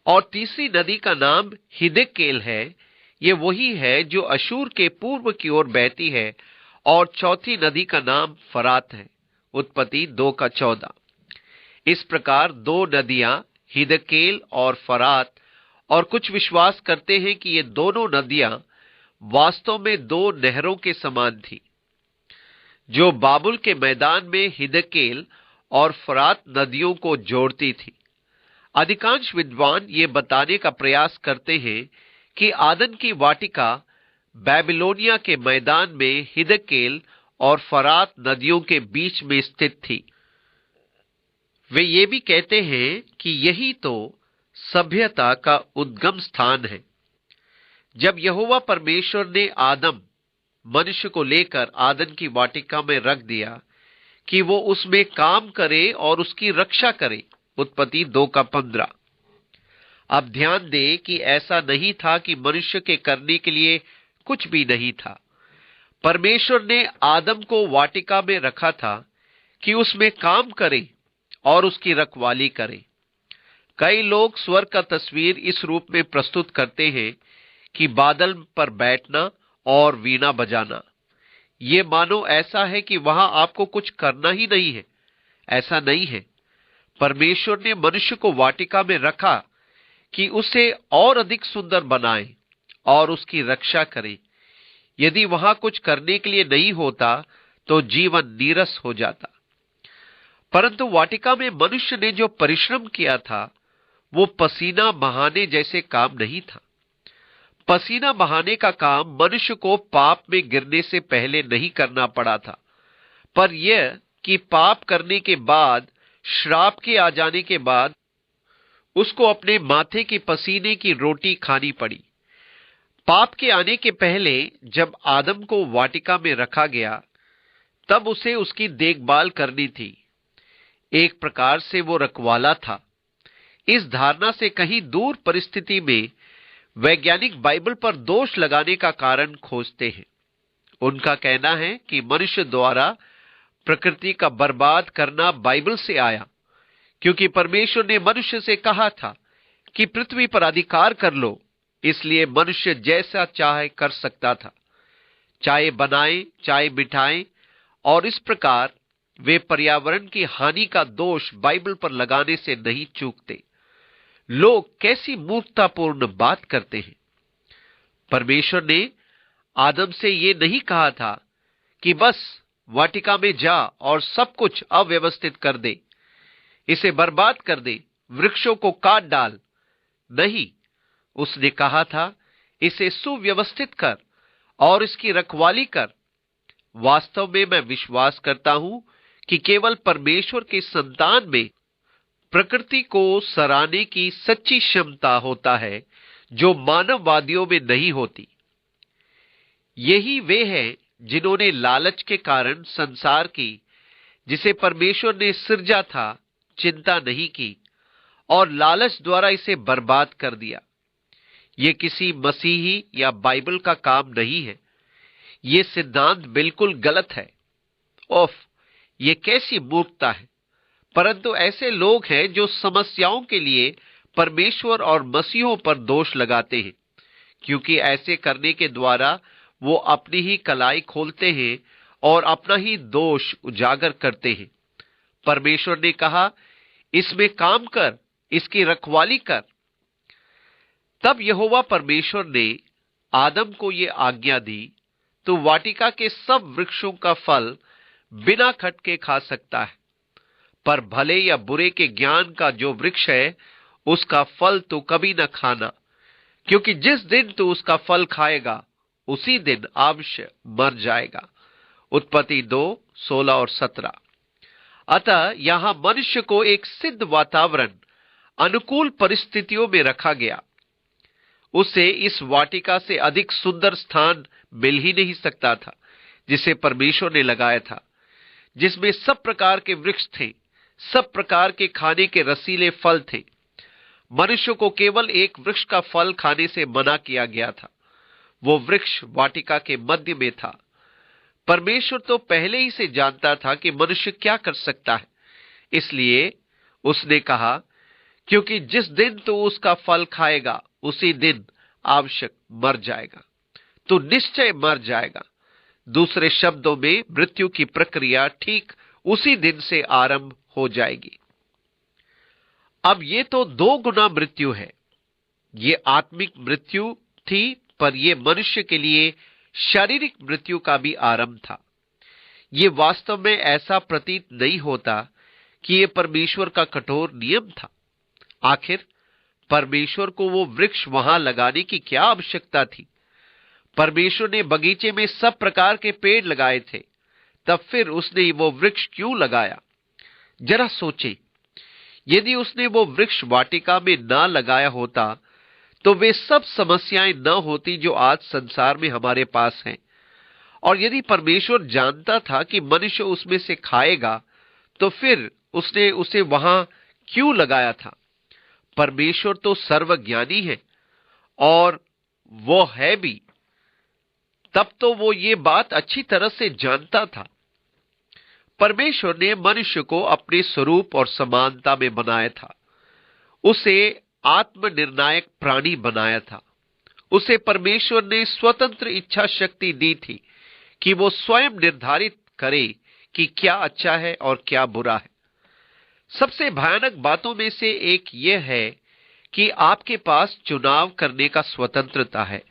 और तीसरी नदी का नाम हिदकेल है। ये वही है जो अशूर के पूर्व की ओर बहती है। और चौथी नदी का नाम फरात है। उत्पत्ति 2:14। इस प्रकार 2 नदियां हिदकेल और फरात, और कुछ विश्वास करते हैं कि ये दोनों नदियां वास्तव में 2 नहरों के समान थी, जो बाबुल के मैदान में हिदकेल और फरात नदियों को जोड़ती थी। अधिकांश विद्वान ये बताने का प्रयास करते हैं कि आदन की वाटिका बेबीलोनिया के मैदान में हिदकेल और फरात नदियों के बीच में स्थित थी। वे ये भी कहते हैं कि यही तो सभ्यता का उद्गम स्थान है। जब यहोवा परमेश्वर ने आदम मनुष्य को लेकर आदन की वाटिका में रख दिया कि वो उसमें काम करे और उसकी रक्षा करे। उत्पत्ति 2:15। अब ध्यान दें कि ऐसा नहीं था कि मनुष्य के करने के लिए कुछ भी नहीं था। परमेश्वर ने आदम को वाटिका में रखा था कि उसमें काम करे और उसकी रखवाली करे। कई लोग स्वर्ग का तस्वीर इस रूप में प्रस्तुत करते हैं कि बादल पर बैठना और वीणा बजाना। ये मानो ऐसा है कि वहां आपको कुछ करना ही नहीं है। ऐसा नहीं है। परमेश्वर ने मनुष्य को वाटिका में रखा कि उसे और अधिक सुंदर बनाए और उसकी रक्षा करे। यदि वहां कुछ करने के लिए नहीं होता तो जीवन नीरस हो जाता। परंतु वाटिका में मनुष्य ने जो परिश्रम किया था वो पसीना बहाने जैसे काम नहीं था। पसीना बहाने का काम मनुष्य को पाप में गिरने से पहले नहीं करना पड़ा था, पर यह कि पाप करने के बाद, श्राप के आ जाने के बाद उसको अपने माथे के पसीने की रोटी खानी पड़ी। पाप के आने के पहले जब आदम को वाटिका में रखा गया, तब उसे उसकी देखभाल करनी थी। एक प्रकार से वो रखवाला था। इस धारणा से कहीं दूर परिस्थिति में वैज्ञानिक बाइबल पर दोष लगाने का कारण खोजते हैं। उनका कहना है कि मनुष्य द्वारा प्रकृति का बर्बाद करना बाइबल से आया, क्योंकि परमेश्वर ने मनुष्य से कहा था कि पृथ्वी पर अधिकार कर लो, इसलिए मनुष्य जैसा चाहे कर सकता था, चाहे बनाए चाहे बिठाए, और इस प्रकार वे पर्यावरण की हानि का दोष बाइबल पर लगाने से नहीं चूकते। लोग कैसी मूर्खतापूर्ण बात करते हैं। परमेश्वर ने आदम से यह नहीं कहा था कि बस वाटिका में जा और सब कुछ अव्यवस्थित कर दे, इसे बर्बाद कर दे, वृक्षों को काट डाल। नहीं, उसने कहा था इसे सुव्यवस्थित कर और इसकी रखवाली कर। वास्तव में मैं विश्वास करता हूं कि केवल परमेश्वर के संतान में प्रकृति को सराहने की सच्ची क्षमता होता है, जो मानववादियों में नहीं होती। यही वे हैं जिन्होंने लालच के कारण संसार की, जिसे परमेश्वर ने सृजा था, चिंता नहीं की और लालच द्वारा इसे बर्बाद कर दिया। यह किसी मसीही या बाइबल का काम नहीं है। यह सिद्धांत बिल्कुल गलत है। ओफ, यह कैसी मूर्खता है। परंतु ऐसे लोग हैं जो समस्याओं के लिए परमेश्वर और मसीहों पर दोष लगाते हैं, क्योंकि ऐसे करने के द्वारा वो अपनी ही कलाई खोलते हैं और अपना ही दोष उजागर करते हैं। परमेश्वर ने कहा, इसमें काम कर, इसकी रखवाली कर। तब यहोवा परमेश्वर ने आदम को यह आज्ञा दी, तो वाटिका के सब वृक्षों का फल बिना खटके खा सकता है, पर भले या बुरे के ज्ञान का जो वृक्ष है, उसका फल तो कभी न खाना, क्योंकि जिस दिन तू उसका फल खाएगा, उसी दिन अवश्य मर जाएगा। उत्पत्ति 2:16 और 17। अतः यहां मनुष्य को एक सिद्ध वातावरण, अनुकूल परिस्थितियों में रखा गया। उसे इस वाटिका से अधिक सुंदर स्थान मिल ही नहीं सकता था जिसे परमेश्वर ने लगाया था, जिसमें सब प्रकार के वृक्ष थे, सब प्रकार के खाने के रसीले फल थे। मनुष्य को केवल एक वृक्ष का फल खाने से मना किया गया था। वो वृक्ष वाटिका के मध्य में था। परमेश्वर तो पहले ही से जानता था कि मनुष्य क्या कर सकता है, इसलिए उसने कहा, क्योंकि जिस दिन तू उसका फल खाएगा, उसी दिन आवश्यक मर जाएगा, तो निश्चय मर जाएगा। दूसरे शब्दों में, मृत्यु की प्रक्रिया ठीक उसी दिन से आरंभ हो जाएगी। अब ये तो 2 गुना मृत्यु है। ये आत्मिक मृत्यु थी, पर यह मनुष्य के लिए शारीरिक मृत्यु का भी आरंभ था। यह वास्तव में ऐसा प्रतीत नहीं होता कि यह परमेश्वर का कठोर नियम था। आखिर परमेश्वर को वो वृक्ष वहां लगाने की क्या आवश्यकता थी? परमेश्वर ने बगीचे में सब प्रकार के पेड़ लगाए थे, तब फिर उसने वो वृक्ष क्यों लगाया? जरा सोचें, यदि उसने वो वृक्ष वाटिका में ना लगाया होता, तो वे सब समस्याएं न होती जो आज संसार में हमारे पास हैं। और यदि परमेश्वर जानता था कि मनुष्य उसमें से खाएगा, तो फिर उसने उसे वहां क्यों लगाया था? परमेश्वर तो सर्वज्ञानी है, और वो है भी। तब तो वो ये बात अच्छी तरह से जानता था। परमेश्वर ने मनुष्य को अपने स्वरूप और समानता में बनाया था। उसे आत्मनिर्णायक प्राणी बनाया था। उसे परमेश्वर ने स्वतंत्र इच्छा शक्ति दी थी कि वो स्वयं निर्धारित करे कि क्या अच्छा है और क्या बुरा है। सबसे भयानक बातों में से एक यह है कि आपके पास चुनाव करने का स्वतंत्रता है।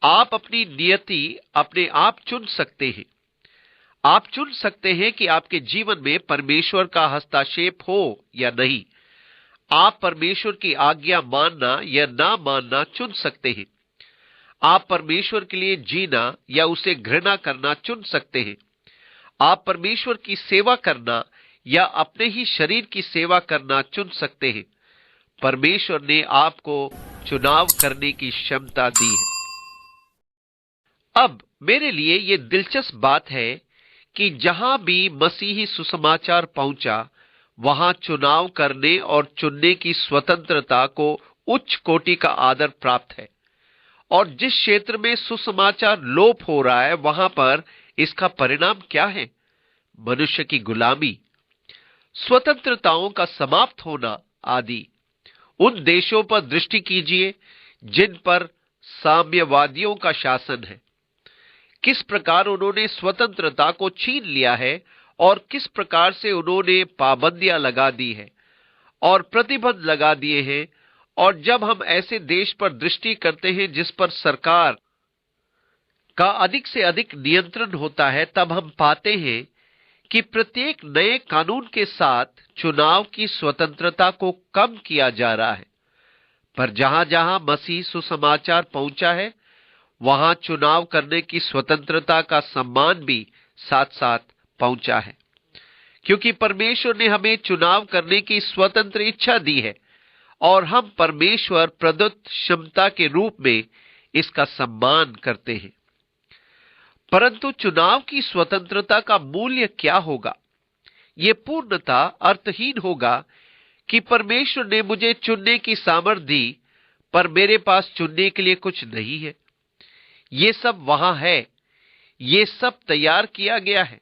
आप अपनी नियति अपने आप चुन सकते हैं। आप चुन सकते हैं कि आपके जीवन में परमेश्वर का हस्तक्षेप हो या नहीं। आप परमेश्वर की आज्ञा मानना या ना मानना चुन सकते हैं। आप परमेश्वर के लिए जीना या उसे घृणा करना चुन सकते हैं। आप परमेश्वर की सेवा करना या अपने ही शरीर की सेवा करना चुन सकते हैं। परमेश्वर ने आपको चुनाव करने की क्षमता दी है। अब मेरे लिए यह दिलचस्प बात है कि जहां भी मसीही सुसमाचार पहुंचा, वहां चुनाव करने और चुनने की स्वतंत्रता को उच्च कोटि का आदर प्राप्त है। और जिस क्षेत्र में सुसमाचार लोप हो रहा है, वहां पर इसका परिणाम क्या है? मनुष्य की गुलामी, स्वतंत्रताओं का समाप्त होना आदि। उन देशों पर दृष्टि कीजिए जिन पर साम्यवादियों का शासन है। किस प्रकार उन्होंने स्वतंत्रता को छीन लिया है और किस प्रकार से उन्होंने पाबंदियां लगा दी है और प्रतिबंध लगा दिए हैं। और जब हम ऐसे देश पर दृष्टि करते हैं जिस पर सरकार का अधिक से अधिक नियंत्रण होता है, तब हम पाते हैं कि प्रत्येक नए कानून के साथ चुनाव की स्वतंत्रता को कम किया जा रहा है। पर जहां जहां मसीह सुसमाचार पहुंचा है, वहां चुनाव करने की स्वतंत्रता का सम्मान भी साथ साथ पहुंचा है, क्योंकि परमेश्वर ने हमें चुनाव करने की स्वतंत्र इच्छा दी है और हम परमेश्वर प्रदत्त क्षमता के रूप में इसका सम्मान करते हैं। परंतु चुनाव की स्वतंत्रता का मूल्य क्या होगा? यह पूर्णतः अर्थहीन होगा कि परमेश्वर ने मुझे चुनने की सामर्थ्य दी, पर मेरे पास चुनने के लिए कुछ नहीं है। यह सब वहां है, यह सब तैयार किया गया है।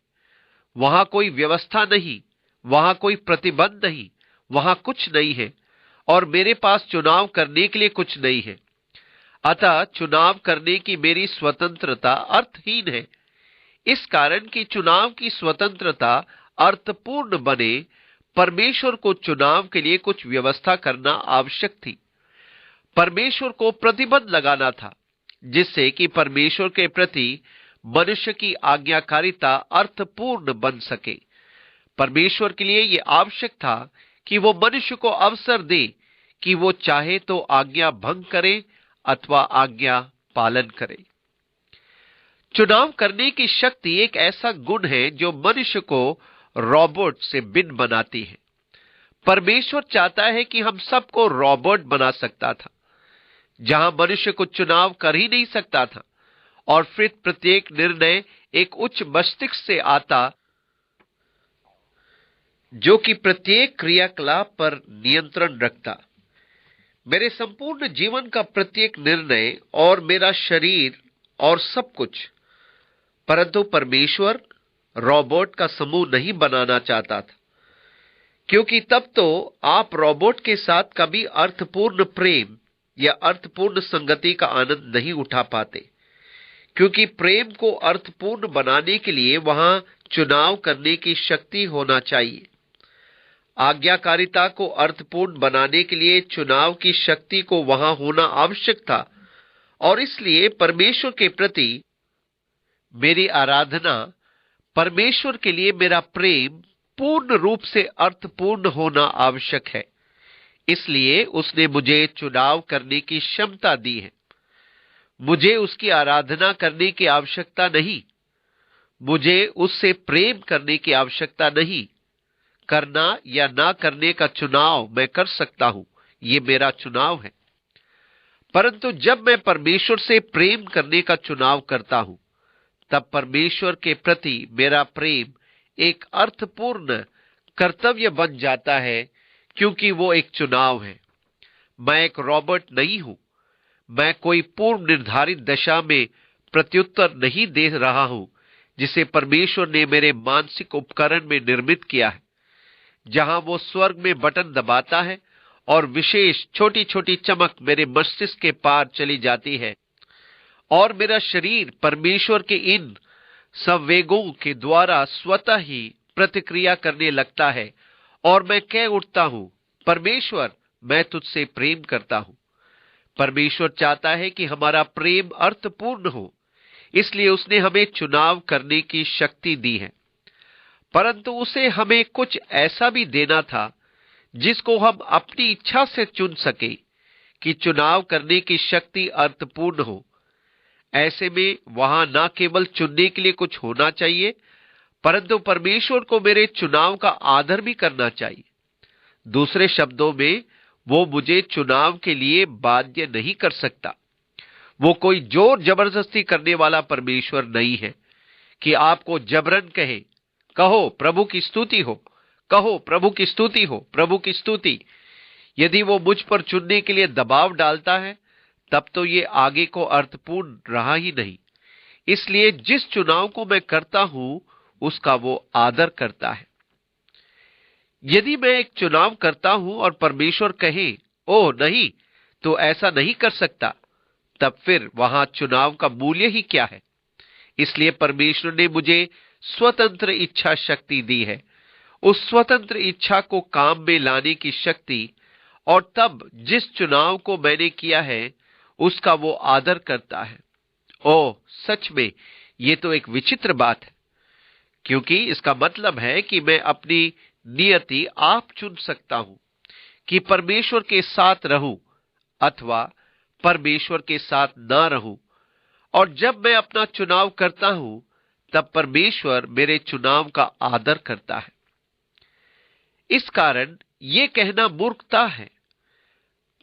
वहां कोई व्यवस्था नहीं, वहां कोई प्रतिबंध नहीं, वहां कुछ नहीं है और मेरे पास चुनाव करने के लिए कुछ नहीं है। अतः चुनाव करने की मेरी स्वतंत्रता अर्थहीन है। इस कारण कि चुनाव की स्वतंत्रता अर्थपूर्ण बने, परमेश्वर को चुनाव के लिए कुछ व्यवस्था करना आवश्यक थी। परमेश्वर को प्रतिबंध लगाना था, जिससे कि परमेश्वर के प्रति मनुष्य की आज्ञाकारिता अर्थपूर्ण बन सके। परमेश्वर के लिए यह आवश्यक था कि वो मनुष्य को अवसर दे कि वो चाहे तो आज्ञा भंग करे अथवा आज्ञा पालन करे। चुनाव करने की शक्ति एक ऐसा गुण है जो मनुष्य को रोबोट से भिन्न बनाती है। परमेश्वर चाहता है कि हम सबको रोबोट बना सकता था, जहां मनुष्य को चुनाव कर ही नहीं सकता था और फिर प्रत्येक निर्णय एक उच्च मस्तिष्क से आता, जो कि प्रत्येक क्रियाकलाप पर नियंत्रण रखता। मेरे संपूर्ण जीवन का प्रत्येक निर्णय और मेरा शरीर और सब कुछ। परंतु परमेश्वर रोबोट का समूह नहीं बनाना चाहता था, क्योंकि तब तो आप रोबोट के साथ कभी अर्थपूर्ण प्रेम या अर्थपूर्ण संगति का आनंद नहीं उठा पाते, क्योंकि प्रेम को अर्थपूर्ण बनाने के लिए वहां चुनाव करने की शक्ति होना चाहिए। आज्ञाकारिता को अर्थपूर्ण बनाने के लिए चुनाव की शक्ति को वहां होना आवश्यक था और इसलिए परमेश्वर के प्रति मेरी आराधना, परमेश्वर के लिए मेरा प्रेम पूर्ण रूप से अर्थपूर्ण होना आवश्यक है। इसलिए उसने मुझे चुनाव करने की क्षमता दी है। मुझे उसकी आराधना करने की आवश्यकता नहीं, मुझे उससे प्रेम करने की आवश्यकता नहीं। करना या ना करने का चुनाव मैं कर सकता हूं, यह मेरा चुनाव है। परंतु जब मैं परमेश्वर से प्रेम करने का चुनाव करता हूं, तब परमेश्वर के प्रति मेरा प्रेम एक अर्थपूर्ण कर्तव्य बन जाता है, क्योंकि वो एक चुनाव है। मैं एक रोबोट नहीं हूं। मैं कोई पूर्व निर्धारित दशा में प्रत्युत्तर नहीं दे रहा हूं, जिसे परमेश्वर ने मेरे मानसिक उपकरण में निर्मित किया है, जहां वो स्वर्ग में बटन दबाता है और विशेष छोटी छोटी चमक मेरे मस्तिष्क के पार चली जाती है और मेरा शरीर परमेश्वर के इन संवेगों के द्वारा स्वतः ही प्रतिक्रिया करने लगता है और मैं कह उठता हूं, परमेश्वर, मैं तुझसे प्रेम करता हूं। परमेश्वर चाहता है कि हमारा प्रेम अर्थपूर्ण हो, इसलिए उसने हमें चुनाव करने की शक्ति दी है। परंतु उसे हमें कुछ ऐसा भी देना था जिसको हम अपनी इच्छा से चुन सके कि चुनाव करने की शक्ति अर्थपूर्ण हो। ऐसे में वहां न केवल चुनने के लिए कुछ होना चाहिए, परंतु परमेश्वर को मेरे चुनाव का आदर भी करना चाहिए। दूसरे शब्दों में, वो मुझे चुनाव के लिए बाध्य नहीं कर सकता। वो कोई जोर जबरदस्ती करने वाला परमेश्वर नहीं है कि आपको जबरन कहे, कहो प्रभु की स्तुति हो, कहो प्रभु की स्तुति हो, प्रभु की स्तुति। यदि वो मुझ पर चुनने के लिए दबाव डालता है, तब तो ये आगे को अर्थपूर्ण रहा ही नहीं। इसलिए जिस चुनाव को मैं करता हूं, उसका वो आदर करता है। यदि मैं एक चुनाव करता हूं और परमेश्वर कहे, ओह नहीं, तो ऐसा नहीं कर सकता, तब फिर वहां चुनाव का मूल्य ही क्या है। इसलिए परमेश्वर ने मुझे स्वतंत्र इच्छा शक्ति दी है, उस स्वतंत्र इच्छा को काम में लाने की शक्ति, और तब जिस चुनाव को मैंने किया है उसका वो आदर करता है। ओह, सच में ये तो एक विचित्र बात है, क्योंकि इसका मतलब है कि मैं अपनी नियति आप चुन सकता हूं कि परमेश्वर के साथ रहूं अथवा परमेश्वर के साथ ना रहूं। और जब मैं अपना चुनाव करता हूं, तब परमेश्वर मेरे चुनाव का आदर करता है। इस कारण यह कहना मूर्खता है।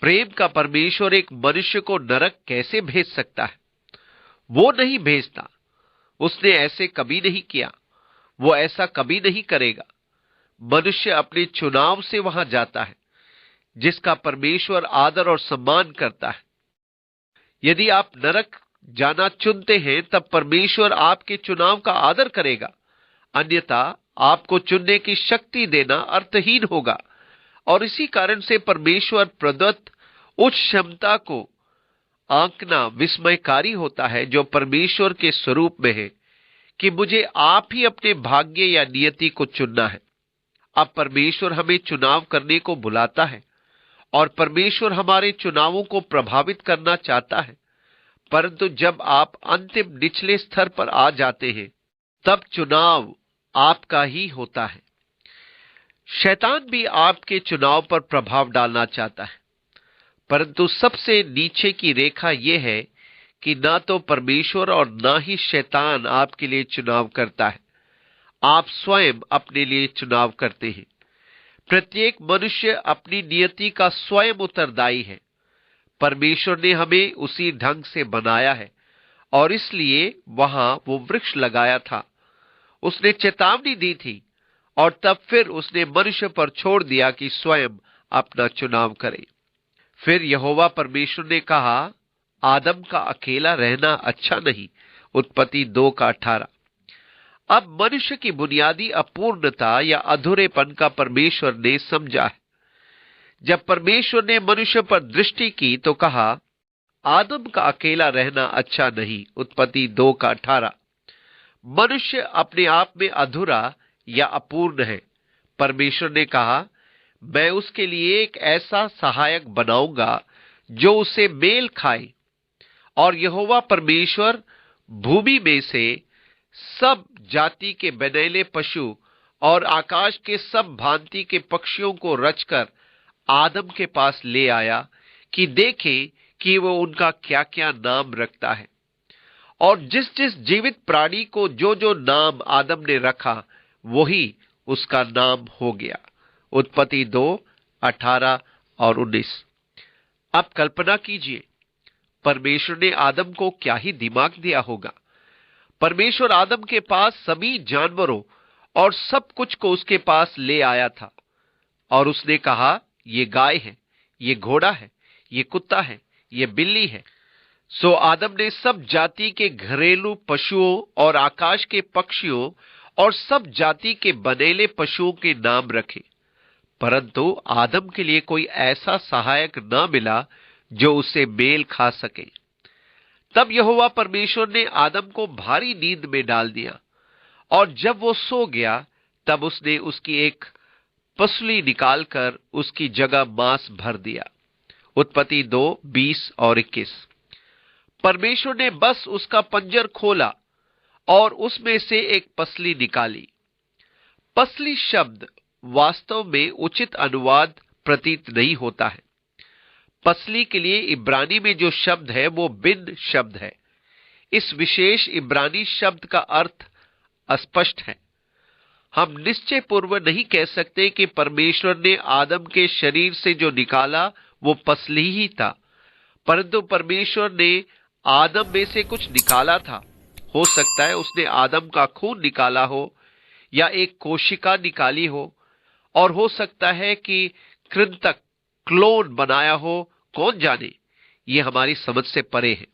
प्रेम का परमेश्वर एक मनुष्य को नरक कैसे भेज सकता है? वो नहीं भेजता। उसने ऐसे कभी नहीं किया, वो ऐसा कभी नहीं करेगा। मनुष्य अपने चुनाव से वहां जाता है, जिसका परमेश्वर आदर और सम्मान करता है। यदि आप नरक जाना चुनते हैं, तब परमेश्वर आपके चुनाव का आदर करेगा, अन्यथा आपको चुनने की शक्ति देना अर्थहीन होगा। और इसी कारण से परमेश्वर प्रदत्त उस क्षमता को आंकना विस्मयकारी होता है जो परमेश्वर के स्वरूप में है, कि मुझे आप ही अपने भाग्य या नियति को चुनना है। अब परमेश्वर हमें चुनाव करने को बुलाता है और परमेश्वर हमारे चुनावों को प्रभावित करना चाहता है। परंतु जब आप अंतिम निचले स्तर पर आ जाते हैं, तब चुनाव आपका ही होता है। शैतान भी आपके चुनाव पर प्रभाव डालना चाहता है, परंतु सबसे नीचे की रेखा यह है कि ना तो परमेश्वर और ना ही शैतान आपके लिए चुनाव करता है। आप स्वयं अपने लिए चुनाव करते हैं। प्रत्येक मनुष्य अपनी नियति का स्वयं उत्तरदायी है। परमेश्वर ने हमें उसी ढंग से बनाया है और इसलिए वहां वो वृक्ष लगाया था। उसने चेतावनी दी थी और तब फिर उसने मनुष्य पर छोड़ दिया कि स्वयं अपना चुनाव करे। फिर यहोवा परमेश्वर ने कहा, आदम का अकेला रहना अच्छा नहीं। उत्पत्ति 2:18। अब मनुष्य की बुनियादी अपूर्णता या अधूरेपन का परमेश्वर ने समझा है। जब परमेश्वर ने मनुष्य पर दृष्टि की तो कहा, आदम का अकेला रहना अच्छा नहीं। उत्पत्ति 2:18। मनुष्य अपने आप में अधूरा या अपूर्ण है। परमेश्वर ने कहा, मैं उसके लिए एक ऐसा सहायक बनाऊंगा जो उसे मेल खाए। और यहोवा परमेश्वर भूमि में से सब जाति के बनेले पशु और आकाश के सब भांति के पक्षियों को रचकर आदम के पास ले आया कि देखे कि वो उनका क्या क्या नाम रखता है। और जिस जिस जीवित प्राणी को जो जो नाम आदम ने रखा, वही उसका नाम हो गया। उत्पत्ति 2:18 और 19। अब कल्पना कीजिए, परमेश्वर ने आदम को क्या ही दिमाग दिया होगा। परमेश्वर आदम के पास सभी जानवरों और सब कुछ को उसके पास ले आया था और उसने कहा, ये गाय है, ये घोड़ा है, ये कुत्ता है, ये बिल्ली है। सो आदम ने सब जाति के घरेलू पशुओं और आकाश के पक्षियों और सब जाति के बनेले पशुओं के नाम रखे। परंतु आदम के लिए कोई ऐसा सहायक न मिला जो उससे मेल खा सके। तब यहोवा परमेश्वर ने आदम को भारी नींद में डाल दिया और जब वो सो गया, तब उसने उसकी एक पसली निकालकर उसकी जगह मांस भर दिया। उत्पत्ति 2:20 और 21। परमेश्वर ने बस उसका पंजर खोला और उसमें से एक पसली निकाली। पसली शब्द वास्तव में उचित अनुवाद प्रतीत नहीं होता है। पसली के लिए इब्रानी में जो शब्द है वो बिन शब्द है। इस विशेष इब्रानी शब्द का अर्थ अस्पष्ट है। हम निश्चय पूर्वक नहीं कह सकते कि परमेश्वर ने आदम के शरीर से जो निकाला वो पसली ही था, परंतु परमेश्वर ने आदम में से कुछ निकाला था। हो सकता है उसने आदम का खून निकाला हो या एक कोशिका निकाली हो, और हो सकता है कि कृंतक क्लोन बनाया हो, कौन जाने, ये हमारी समझ से परे है।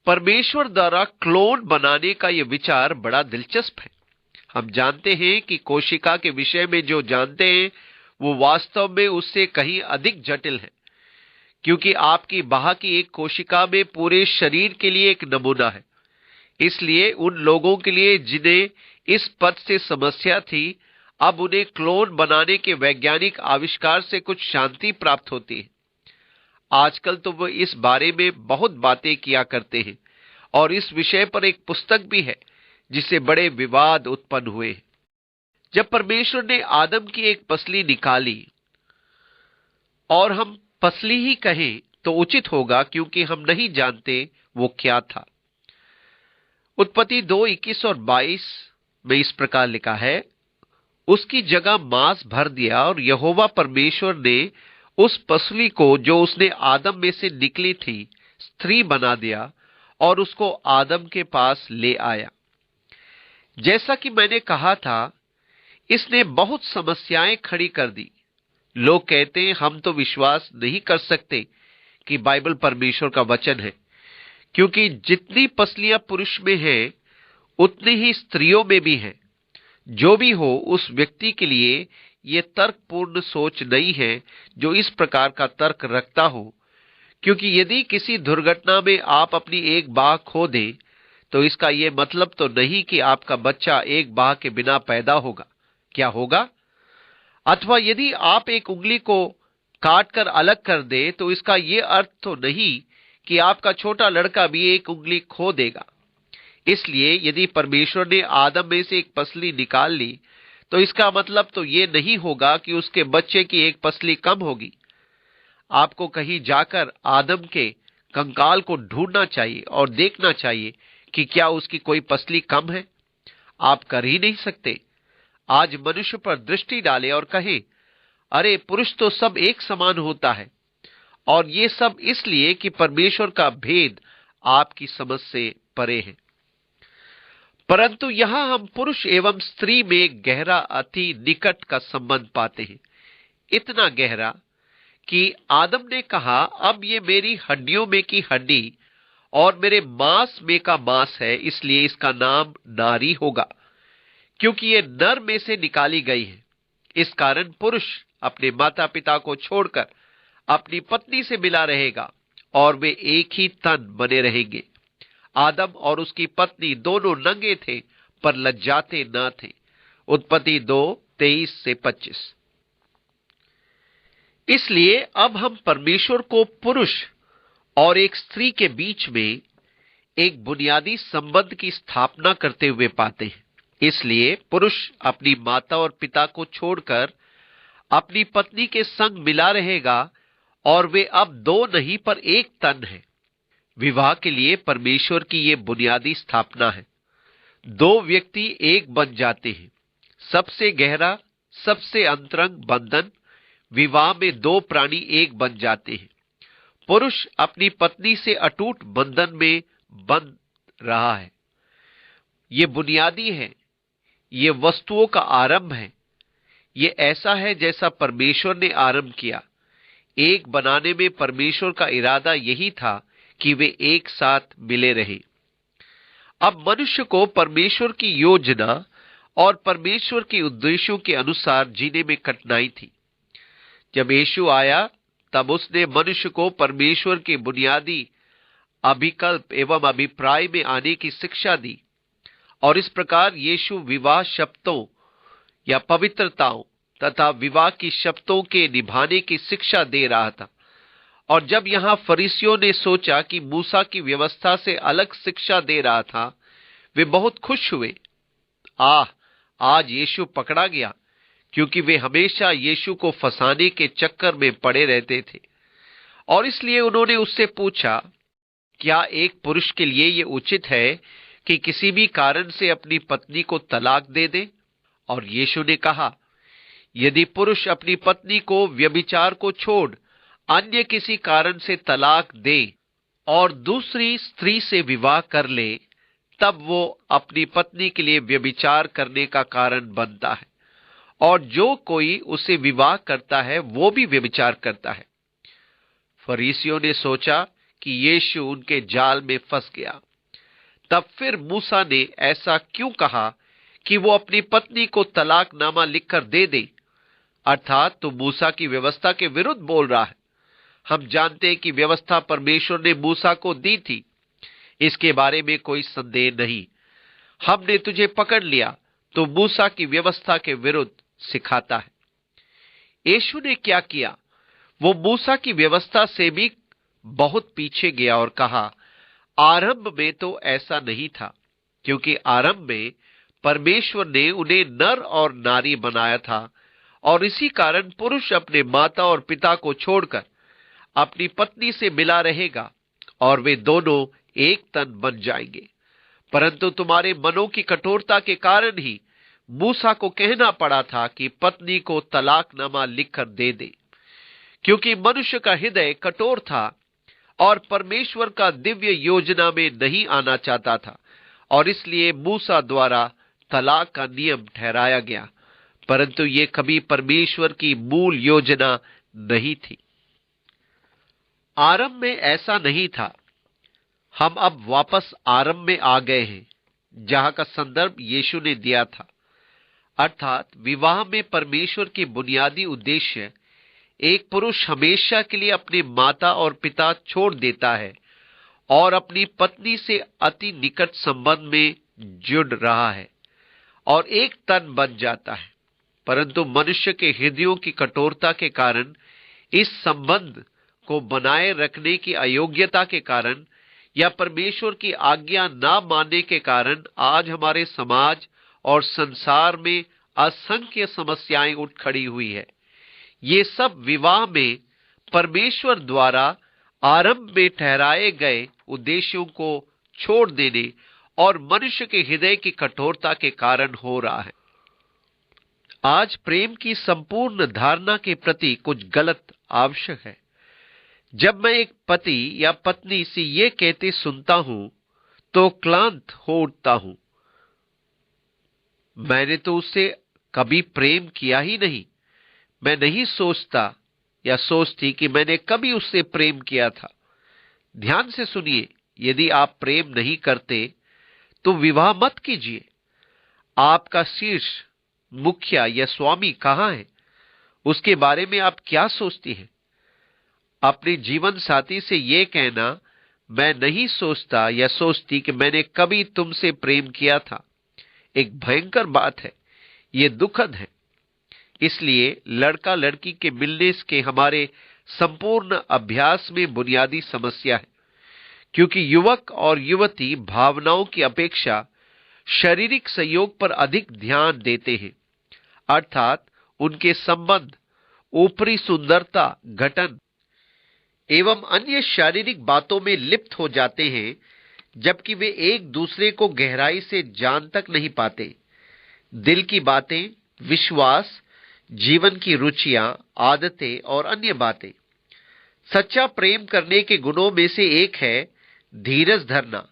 परमेश्वर द्वारा क्लोन बनाने का यह विचार बड़ा दिलचस्प है। हम जानते हैं कि कोशिका के विषय में जो जानते हैं वो वास्तव में उससे कहीं अधिक जटिल है, क्योंकि आपकी बाह की एक कोशिका में पूरे शरीर के लिए एक नमूना है। इसलिए उन लोगों के लिए जिन्हें इस पद से समस्या थी, अब उन्हें क्लोन बनाने के वैज्ञानिक आविष्कार से कुछ शांति प्राप्त होती है। आजकल तो वो इस बारे में बहुत बातें किया करते हैं, और इस विषय पर एक पुस्तक भी है जिससे बड़े विवाद उत्पन्न हुए। जब परमेश्वर ने आदम की एक पसली निकाली, और हम पसली ही कहें तो उचित होगा क्योंकि हम नहीं जानते वो क्या था। उत्पत्ति 2:21 और 22 में इस प्रकार लिखा है, उसकी जगह मांस भर दिया और यहोवा परमेश्वर ने उस पसली को जो उसने आदम में से निकली थी स्त्री बना दिया और उसको आदम के पास ले आया। जैसा कि मैंने कहा था, इसने बहुत समस्याएं खड़ी कर दी। लोग कहते हैं हम तो विश्वास नहीं कर सकते कि बाइबल परमेश्वर का वचन है, क्योंकि जितनी पसलियां पुरुष में हैं उतनी ही स्त्रियों में भी हैं। जो भी हो, उस व्यक्ति के लिए यह तर्कपूर्ण सोच नहीं है जो इस प्रकार का तर्क रखता हो, क्योंकि यदि किसी दुर्घटना में आप अपनी एक बाह खो दें तो इसका यह मतलब तो नहीं कि आपका बच्चा एक बाह के बिना पैदा होगा। क्या होगा? अथवा यदि आप एक उंगली को काटकर अलग कर दे तो इसका यह अर्थ तो नहीं कि आपका छोटा लड़का भी एक उंगली खो देगा। इसलिए यदि परमेश्वर ने आदम में से एक पसली निकाल ली तो इसका मतलब तो यह नहीं होगा कि उसके बच्चे की एक पसली कम होगी। आपको कहीं जाकर आदम के कंकाल को ढूंढना चाहिए और देखना चाहिए कि क्या उसकी कोई पसली कम है। आप कर ही नहीं सकते। आज मनुष्य पर दृष्टि डाले और कहे, अरे पुरुष तो सब एक समान होता है, और ये सब इसलिए कि परमेश्वर का भेद आपकी समझ से परे है। परंतु यहां हम पुरुष एवं स्त्री में गहरा, अति निकट का संबंध पाते हैं। इतना गहरा कि आदम ने कहा, अब ये मेरी हड्डियों में की हड्डी और मेरे मांस में का मांस है, इसलिए इसका नाम नारी होगा, क्योंकि ये नर में से निकाली गई है। इस कारण पुरुष अपने माता पिता को छोड़कर अपनी पत्नी से मिला रहेगा और वे एक ही तन बने रहेंगे। आदम और उसकी पत्नी दोनों नंगे थे पर लज्जाते न थे। उत्पत्ति 2:23-25। इसलिए अब हम परमेश्वर को पुरुष और एक स्त्री के बीच में एक बुनियादी संबंध की स्थापना करते हुए पाते हैं। इसलिए पुरुष अपनी माता और पिता को छोड़कर अपनी पत्नी के संग मिला रहेगा और वे अब दो नहीं पर एक तन है। विवाह के लिए परमेश्वर की यह बुनियादी स्थापना है। दो व्यक्ति एक बन जाते हैं। सबसे गहरा, सबसे अंतरंग बंधन विवाह में दो प्राणी एक बन जाते हैं। पुरुष अपनी पत्नी से अटूट बंधन में बंध रहा है। यह बुनियादी है, यह वस्तुओं का आरंभ है। यह ऐसा है जैसा परमेश्वर ने आरंभ किया। एक बनाने में परमेश्वर का इरादा यही था कि वे एक साथ मिले रहे। अब मनुष्य को परमेश्वर की योजना और परमेश्वर के उद्देश्यों के अनुसार जीने में कठिनाई थी। जब यीशु आया तब उसने मनुष्य को परमेश्वर के बुनियादी अभिकल्प एवं अभिप्राय में आने की शिक्षा दी, और इस प्रकार यीशु विवाह शब्दों या पवित्रताओं तथा विवाह की शब्दों के निभाने की शिक्षा दे रहा था। और जब यहां फरीसियों ने सोचा कि मूसा की व्यवस्था से अलग शिक्षा दे रहा था, वे बहुत खुश हुए। आज यीशु पकड़ा गया, क्योंकि वे हमेशा यीशु को फंसाने के चक्कर में पड़े रहते थे। और इसलिए उन्होंने उससे पूछा, क्या एक पुरुष के लिए यह उचित है कि किसी भी कारण से अपनी पत्नी को तलाक दे दे? और यीशु ने कहा, यदि पुरुष अपनी पत्नी को व्यभिचार को छोड़ अन्य किसी कारण से तलाक दे और दूसरी स्त्री से विवाह कर ले, तब वो अपनी पत्नी के लिए व्यभिचार करने का कारण बनता है, और जो कोई उसे विवाह करता है वो भी व्यभिचार करता है। फरीसियों ने सोचा कि यीशु उनके जाल में फंस गया। तब फिर मूसा ने ऐसा क्यों कहा कि वो अपनी पत्नी को तलाकनामा लिखकर दे दे, अर्थात तो मूसा की व्यवस्था के विरुद्ध बोल रहा है। हम जानते हैं कि व्यवस्था परमेश्वर ने मूसा को दी थी, इसके बारे में कोई संदेह नहीं। हमने तुझे पकड़ लिया तो मूसा की व्यवस्था के विरुद्ध सिखाता है। यीशु ने क्या किया? वो मूसा की व्यवस्था से भी बहुत पीछे गया और कहा, आरंभ में तो ऐसा नहीं था, क्योंकि आरंभ में परमेश्वर ने उन्हें नर और नारी बनाया था, और इसी कारण पुरुष अपने माता और पिता को छोड़कर अपनी पत्नी से मिला रहेगा और वे दोनों एक तन बन जाएंगे। परंतु तुम्हारे मनों की कठोरता के कारण ही मूसा को कहना पड़ा था कि पत्नी को तलाकनामा लिखकर दे दे, क्योंकि मनुष्य का हृदय कठोर था और परमेश्वर का दिव्य योजना में नहीं आना चाहता था, और इसलिए मूसा द्वारा तलाक का नियम ठहराया गया। परंतु ये कभी परमेश्वर की मूल योजना नहीं थी। आरंभ में ऐसा नहीं था। हम अब वापस आरंभ में आ गए हैं, जहां का संदर्भ यीशु ने दिया था, अर्थात विवाह में परमेश्वर के बुनियादी उद्देश्य एक पुरुष हमेशा के लिए अपने माता और पिता छोड़ देता है और अपनी पत्नी से अति निकट संबंध में जुड़ रहा है और एक तन बन जाता है। परंतु मनुष्य के हृदयों की कठोरता के कारण, इस संबंध को बनाए रखने की अयोग्यता के कारण या परमेश्वर की आज्ञा ना मानने के कारण आज हमारे समाज और संसार में असंख्य समस्याएं उठ खड़ी हुई है। ये सब विवाह में परमेश्वर द्वारा आरंभ में ठहराए गए उद्देश्यों को छोड़ देने और मनुष्य के हृदय की कठोरता के कारण हो रहा है। आज प्रेम की संपूर्ण धारणा के प्रति कुछ गलत आवश्यक है। जब मैं एक पति या पत्नी से ये कहते सुनता हूं तो क्लांत हो उठता हूं। मैंने तो उससे कभी प्रेम किया ही नहीं। मैं नहीं सोचता या सोचती कि मैंने कभी उससे प्रेम किया था। ध्यान से सुनिए, यदि आप प्रेम नहीं करते तो विवाह मत कीजिए। आपका शीर्ष मुखिया या स्वामी कहां है? उसके बारे में आप क्या सोचती हैं? अपने जीवन साथी से यह कहना, मैं नहीं सोचता या सोचती कि मैंने कभी तुमसे प्रेम किया था, एक भयंकर बात है। यह दुखद है। इसलिए लड़का लड़की के मिलने के हमारे संपूर्ण अभ्यास में बुनियादी समस्या है, क्योंकि युवक और युवती भावनाओं की अपेक्षा शारीरिक सहयोग पर अधिक ध्यान देते हैं, अर्थात उनके संबंध ऊपरी सुंदरता, गठन एवं अन्य शारीरिक बातों में लिप्त हो जाते हैं, जबकि वे एक दूसरे को गहराई से जान तक नहीं पाते। दिल की बातें, विश्वास, जीवन की रुचियां, आदतें और अन्य बातें। सच्चा प्रेम करने के गुणों में से एक है धीरज धरना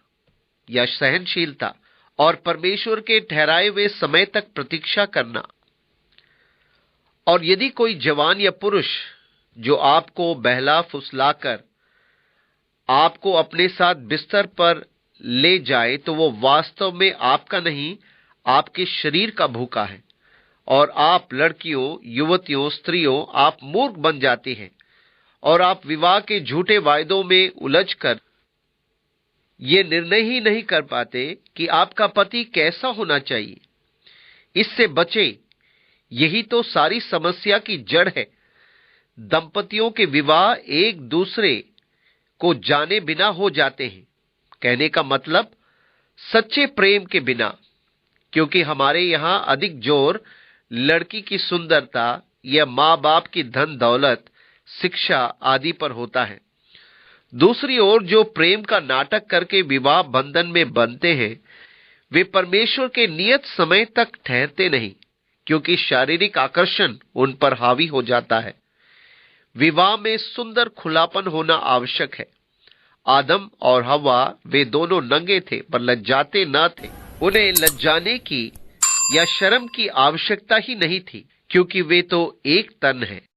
या सहनशीलता और परमेश्वर के ठहराए हुए समय तक प्रतीक्षा करना। और यदि कोई जवान या पुरुष जो आपको बहला फुसलाकर आपको अपने साथ बिस्तर पर ले जाए, तो वो वास्तव में आपका नहीं, आपके शरीर का भूखा है, और आप लड़कियों, युवतियों, स्त्रियों, आप मूर्ख बन जाती हैं और आप विवाह के झूठे वायदों में उलझकर ये निर्णय ही नहीं कर पाते कि आपका पति कैसा होना चाहिए। इससे बचे। यही तो सारी समस्या की जड़ है। दंपतियों के विवाह एक दूसरे को जाने बिना हो जाते हैं। कहने का मतलब सच्चे प्रेम के बिना, क्योंकि हमारे यहां अधिक जोर लड़की की सुंदरता या मां बाप की धन दौलत, शिक्षा आदि पर होता है। दूसरी ओर जो प्रेम का नाटक करके विवाह बंधन में बनते हैं, वे परमेश्वर के नियत समय तक ठहरते नहीं, क्योंकि शारीरिक आकर्षण उन पर हावी हो जाता है। विवाह में सुंदर खुलापन होना आवश्यक है। आदम और हव्वा वे दोनों नंगे थे पर लज्जाते न थे। उन्हें लज्जाने की या शर्म की आवश्यकता ही नहीं थी, क्योंकि वे तो एक तन हैं।